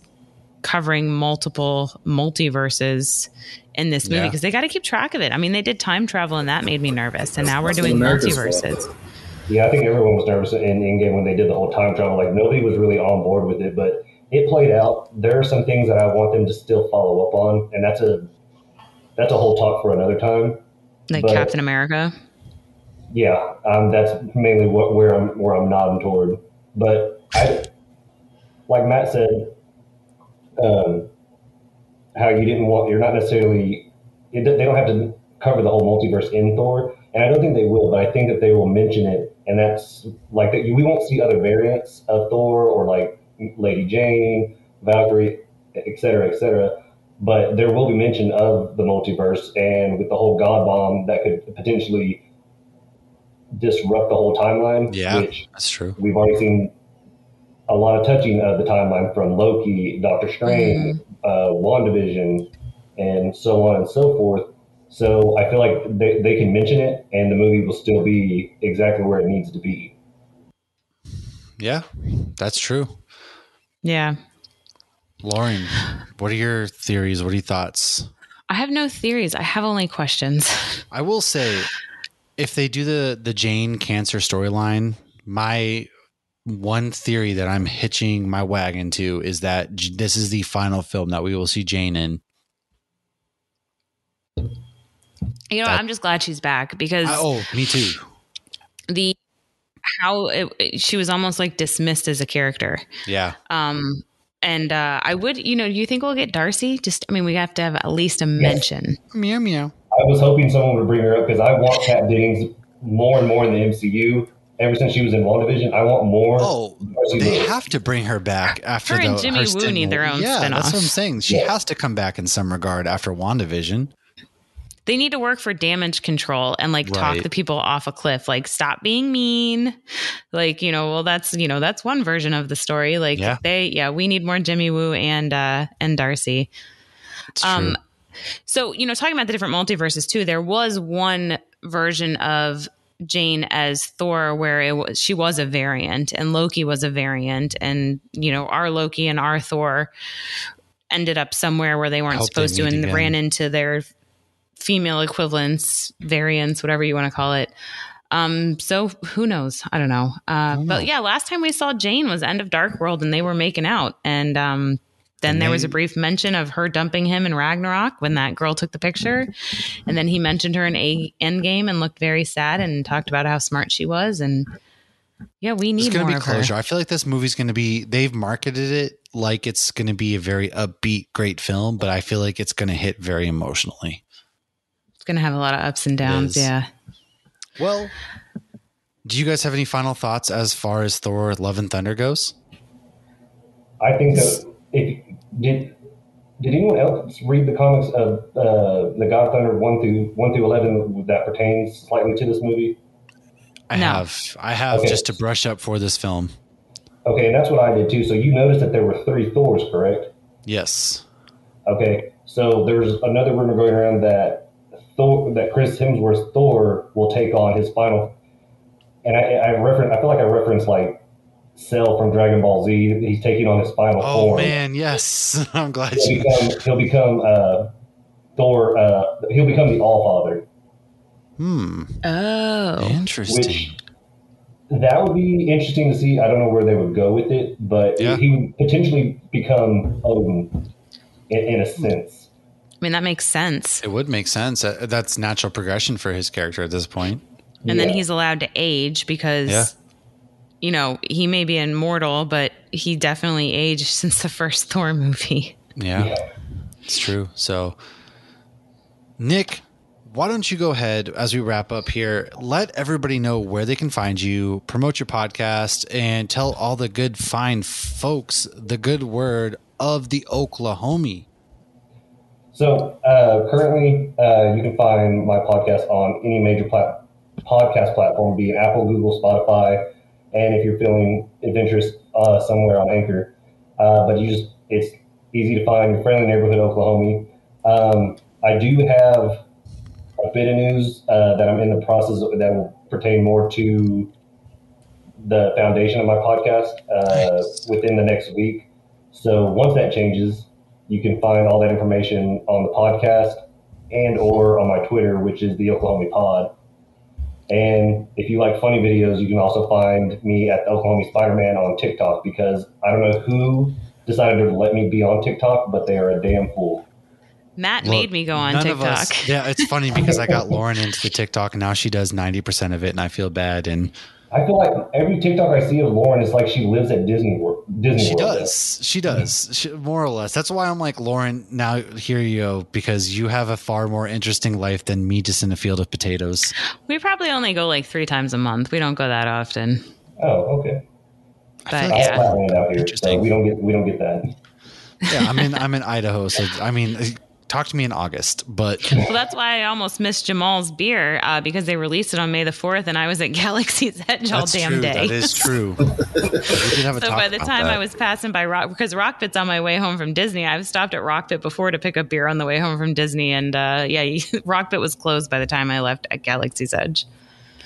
covering multiple multiverses in this movie? Because they got to keep track of it. I mean, they did time travel and that made me nervous. And now we're doing multiverses. Yeah, I think everyone was nervous in Endgame when they did the whole time travel. Like, nobody was really on board with it, but it played out. There are some things that I want them to still follow up on, and that's a whole talk for another time. Like Captain America? Yeah, that's mainly where I'm nodding toward. But like Matt said, how you're not necessarily, they don't have to cover the whole multiverse in Thor, and I don't think they will, but I think that they will mention it, and that's like that. We won't see other variants of Thor or like Lady Jane, Valkyrie, et cetera, but there will be mention of the multiverse, and with the whole God Bomb that could potentially disrupt the whole timeline. Yeah, which that's true. We've already seen a lot of touching of the timeline from Loki, Doctor Strange, WandaVision, and so on and so forth. So I feel like they can mention it and the movie will still be exactly where it needs to be. Yeah, that's true. Yeah. Lauren, what are your theories? What are your thoughts? I have no theories. I have only questions. I will say, if they do the Jane cancer storyline, my one theory that I'm hitching my wagon to is that this is the final film that we will see Jane in. You know, I'm just glad she's back because me too. She was almost like dismissed as a character. Yeah. And I would, do you think we'll get Darcy? We have to have at least a mention. Meow meow. I was hoping someone would bring her up because I want Kat Dennings more and more in the MCU. Ever since she was in WandaVision, I want more. Oh, they have to bring her back after her and Jimmy Woo need their own spinoff. That's what I'm saying. She has to come back in some regard after WandaVision. They need to work for damage control and talk the people off a cliff. Like, stop being mean. That's one version of the story. We need more Jimmy Woo and Darcy. It's true. So, talking about the different multiverses too, there was one version of Jane as Thor where she was a variant and Loki was a variant, and our Loki and our Thor ended up somewhere where they weren't supposed to and ran into their female equivalents, variants, whatever you want to call it. So who knows? I don't know. But yeah, last time we saw Jane was End of Dark World and they were making out. And then there was a brief mention of her dumping him in Ragnarok when that girl took the picture. And then he mentioned her in Endgame and looked very sad and talked about how smart she was. And yeah, we need more of her. It's going to be closure. I feel like this movie's going to be, they've marketed it like it's going to be a very upbeat, great film, but I feel like it's going to hit very emotionally. It's going to have a lot of ups and downs. Yeah. Well, do you guys have any final thoughts as far as Thor Love and Thunder goes? I think that did anyone else read the comics of the God of Thunder 1 through 11 that pertains slightly to this movie? I have okay. Just to brush up for this film. Okay, and that's what I did too. So you noticed that there were 3 Thors, correct? Yes. Okay, so there's another rumor going around that Chris Hemsworth's Thor will take on his final, and I feel like I referenced like Cell from Dragon Ball Z. He's taking on his final form. Oh man, yes. I'm glad he'll become Thor. He'll become the All-Father. Oh, interesting. That would be interesting to see. I don't know where they would go with it, but he would potentially become Odin in a sense. I mean, that makes sense. It would make sense. That's natural progression for his character at this point. And then he's allowed to age because, he may be immortal, but he definitely aged since the first Thor movie. Yeah, it's true. So, Nick, why don't you go ahead as we wrap up here, let everybody know where they can find you, promote your podcast, and tell all the good, fine folks the good word of the Oklahomie. So currently, you can find my podcast on any major podcast platform, be it Apple, Google, Spotify, and if you're feeling adventurous, somewhere on Anchor. But it's easy to find. Your friendly neighborhood Oklahomie. I do have a bit of news that I'm in the process of, that will pertain more to the foundation of my podcast within the next week. So once that changes, you can find all that information on the podcast and or on my Twitter, which is the Oklahomie Pod. And if you like funny videos, you can also find me at the Oklahomie Spider-Man on TikTok, because I don't know who decided to let me be on TikTok, but they are a damn fool. Matt made me go on TikTok. Yeah, it's funny because I got Lauren into the TikTok and now she does 90% of it and I feel bad. And I feel like every TikTok I see of Lauren is like she lives at Disney World. She does. More or less. That's why I'm like, Lauren, now here you go, because you have a far more interesting life than me just in a field of potatoes. We probably only go like 3 times a month. We don't go that often. Oh, okay. But like yeah. Out here, Interesting. so we don't get that. Yeah, I'm in Idaho, so I mean, talk to me in August, but Well, that's why I almost missed Jamal's beer because they released it on May the 4th, and I was at Galaxy's Edge all damn day. That is true. We did have a So talk by the about time that. I was passing by because Rockpit's on my way home from Disney, I've stopped at Rockpit before to pick up beer on the way home from Disney, and Rockpit was closed by the time I left at Galaxy's Edge.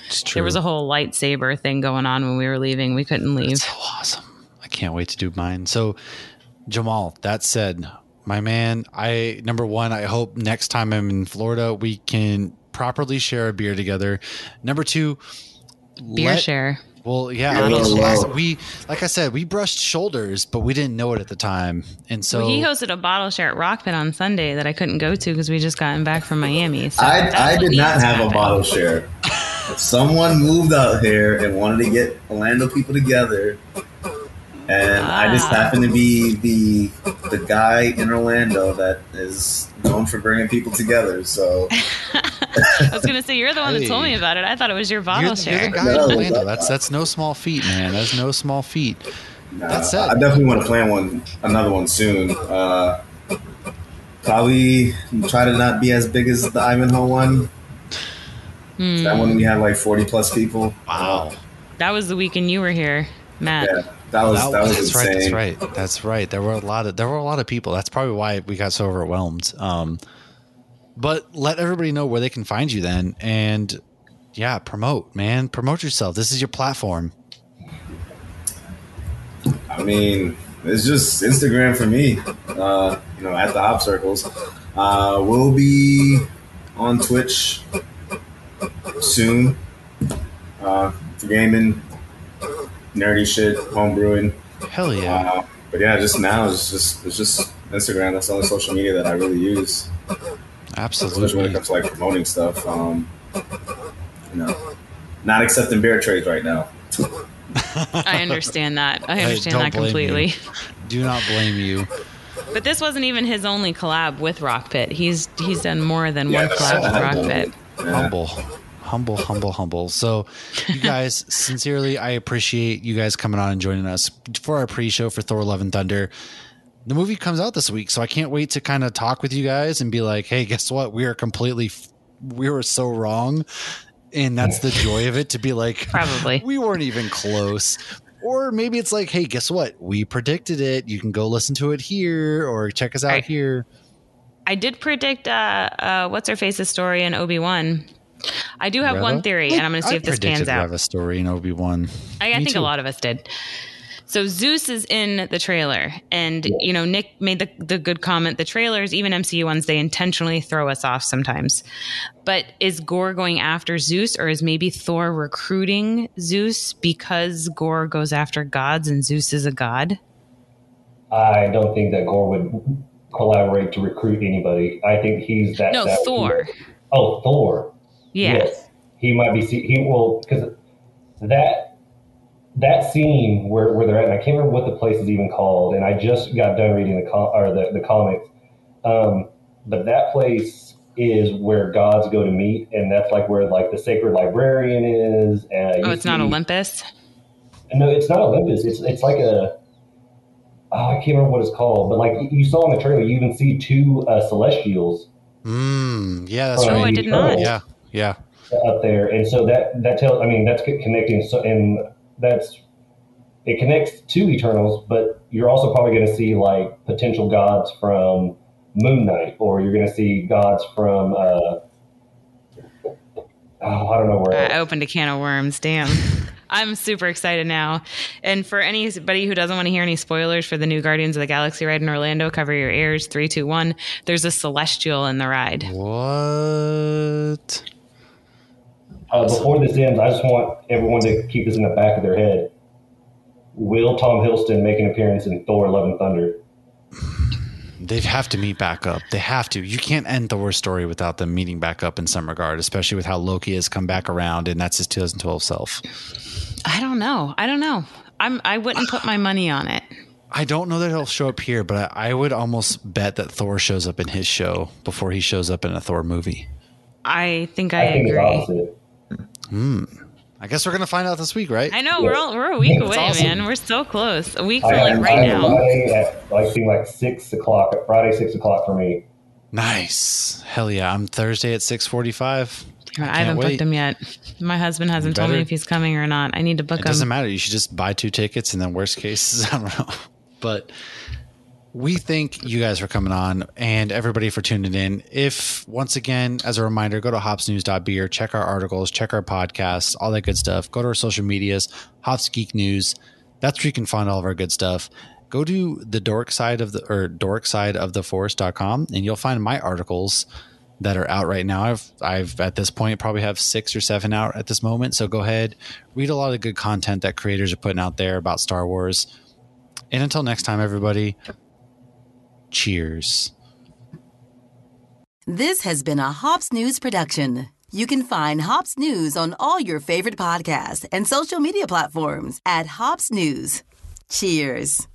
It's true. There was a whole lightsaber thing going on when we were leaving. We couldn't leave. That's so awesome. I can't wait to do mine. So, Jamal, that said, my man, number one, I hope next time I'm in Florida, we can properly share a beer together. Number two, Beer share. Well, yeah, like I said, we brushed shoulders, but we didn't know it at the time. And so He hosted a bottle share at Rockpit on Sunday that I couldn't go to because we just gotten back from Miami. So I did not have a bottle share. Someone moved out here and wanted to get Orlando people together. And I just happened to be the guy in Orlando that is known for bringing people together. So I was going to say, you're the one that told me about it. I thought it was your bottle share. You're the guy in Orlando. That's no small feat, man. That's no small feat. That's it. I definitely want to plan another one soon. Probably try to not be as big as the Ivanhoe one. That one we had like 40 plus people. Wow. That was the weekend you were here, Matt. Yeah. That was insane. That's right. There were a lot of people. That's probably why we got so overwhelmed. But let everybody know where they can find you then, and promote yourself. This is your platform. I mean, it's just Instagram for me. At the Hop Circles. We'll be on Twitch soon. For gaming. Nerdy shit, home brewing. Hell yeah! But yeah, just now it's just Instagram. That's the only social media that I really use. Absolutely. Especially when it comes to like promoting stuff. Not accepting beer trades right now. I understand that. I understand that completely. You. Do not blame you. But this wasn't even his only collab with Rockpit. He's done more than one collab with Rockpit. Yeah. Humble. So you guys, sincerely, I appreciate you guys coming on and joining us for our pre-show for Thor Love and Thunder. The movie comes out this week, so I can't wait to kind of talk with you guys and be like, hey, guess what? We were so wrong. And that's the joy of it, to be like, probably we weren't even close. Or maybe it's like, hey, guess what? We predicted it. You can go listen to it here or check us out here. I did predict what's her face's story in Obi-Wan. I do have one theory, and I'm going to see if this pans out. Reva story in Obi-Wan. I think a lot of us did. So Zeus is in the trailer, and Nick made the good comment. The trailers, even MCU ones, they intentionally throw us off sometimes. But is Gorr going after Zeus, or is maybe Thor recruiting Zeus because Gorr goes after gods and Zeus is a god? I don't think that Gorr would collaborate to recruit anybody. I think he's that. No, Thor. Oh, Thor. Yeah. Yes. He might be. He will, because that scene where they're at, and I can't remember what the place is even called, and I just got done reading the comics. But that place is where gods go to meet, and that's like where like the sacred librarian is. It's not Olympus. No, it's not Olympus. It's like I can't remember what it's called, but like you saw in the trailer, you even see two celestials. Yeah, that's right. I did not. Yeah. Up there, and so that tells. I mean, that's connecting. So, and that's it connects to Eternals, but you're also probably going to see like potential gods from Moon Knight, or you're going to see gods from I don't know where else. I opened a can of worms. Damn. I'm super excited now. And for anybody who doesn't want to hear any spoilers for the new Guardians of the Galaxy ride in Orlando, cover your ears. 3, 2, 1. There's a Celestial in the ride. What? Before this ends, I just want everyone to keep this in the back of their head. Will Tom Hiddleston make an appearance in Thor Love and Thunder? They have to meet back up. They have to. You can't end Thor's story without them meeting back up in some regard, especially with how Loki has come back around, and that's his 2012 self. I don't know. I wouldn't put my money on it. I don't know that he'll show up here, but I would almost bet that Thor shows up in his show before he shows up in a Thor movie. I think I agree. I guess we're going to find out this week, right? I know. Yeah. We're a week away, awesome. Man. We're so close. A week from right now. Friday at like 6 o'clock. Friday, 6 o'clock for me. Nice. Hell yeah. I'm Thursday at 6:45. I haven't booked him yet. My husband hasn't told me if he's coming or not. I need to book him. It doesn't matter. You should just buy 2 tickets, and then worst case, I don't know. But we thank you guys for coming on and everybody for tuning in. If, once again, as a reminder, go to hopsnews.beer, check our articles, check our podcasts, all that good stuff. Go to our social medias, Hops Geek News. That's where you can find all of our good stuff. Go to the dorksideoftheforest.com, and you'll find my articles that are out right now. I've at this point probably have 6 or 7 out at this moment. So go ahead, read a lot of good content that creators are putting out there about Star Wars. And until next time, everybody, cheers. This has been a Hops News production. You can find Hops News on all your favorite podcasts and social media platforms at Hops News. Cheers.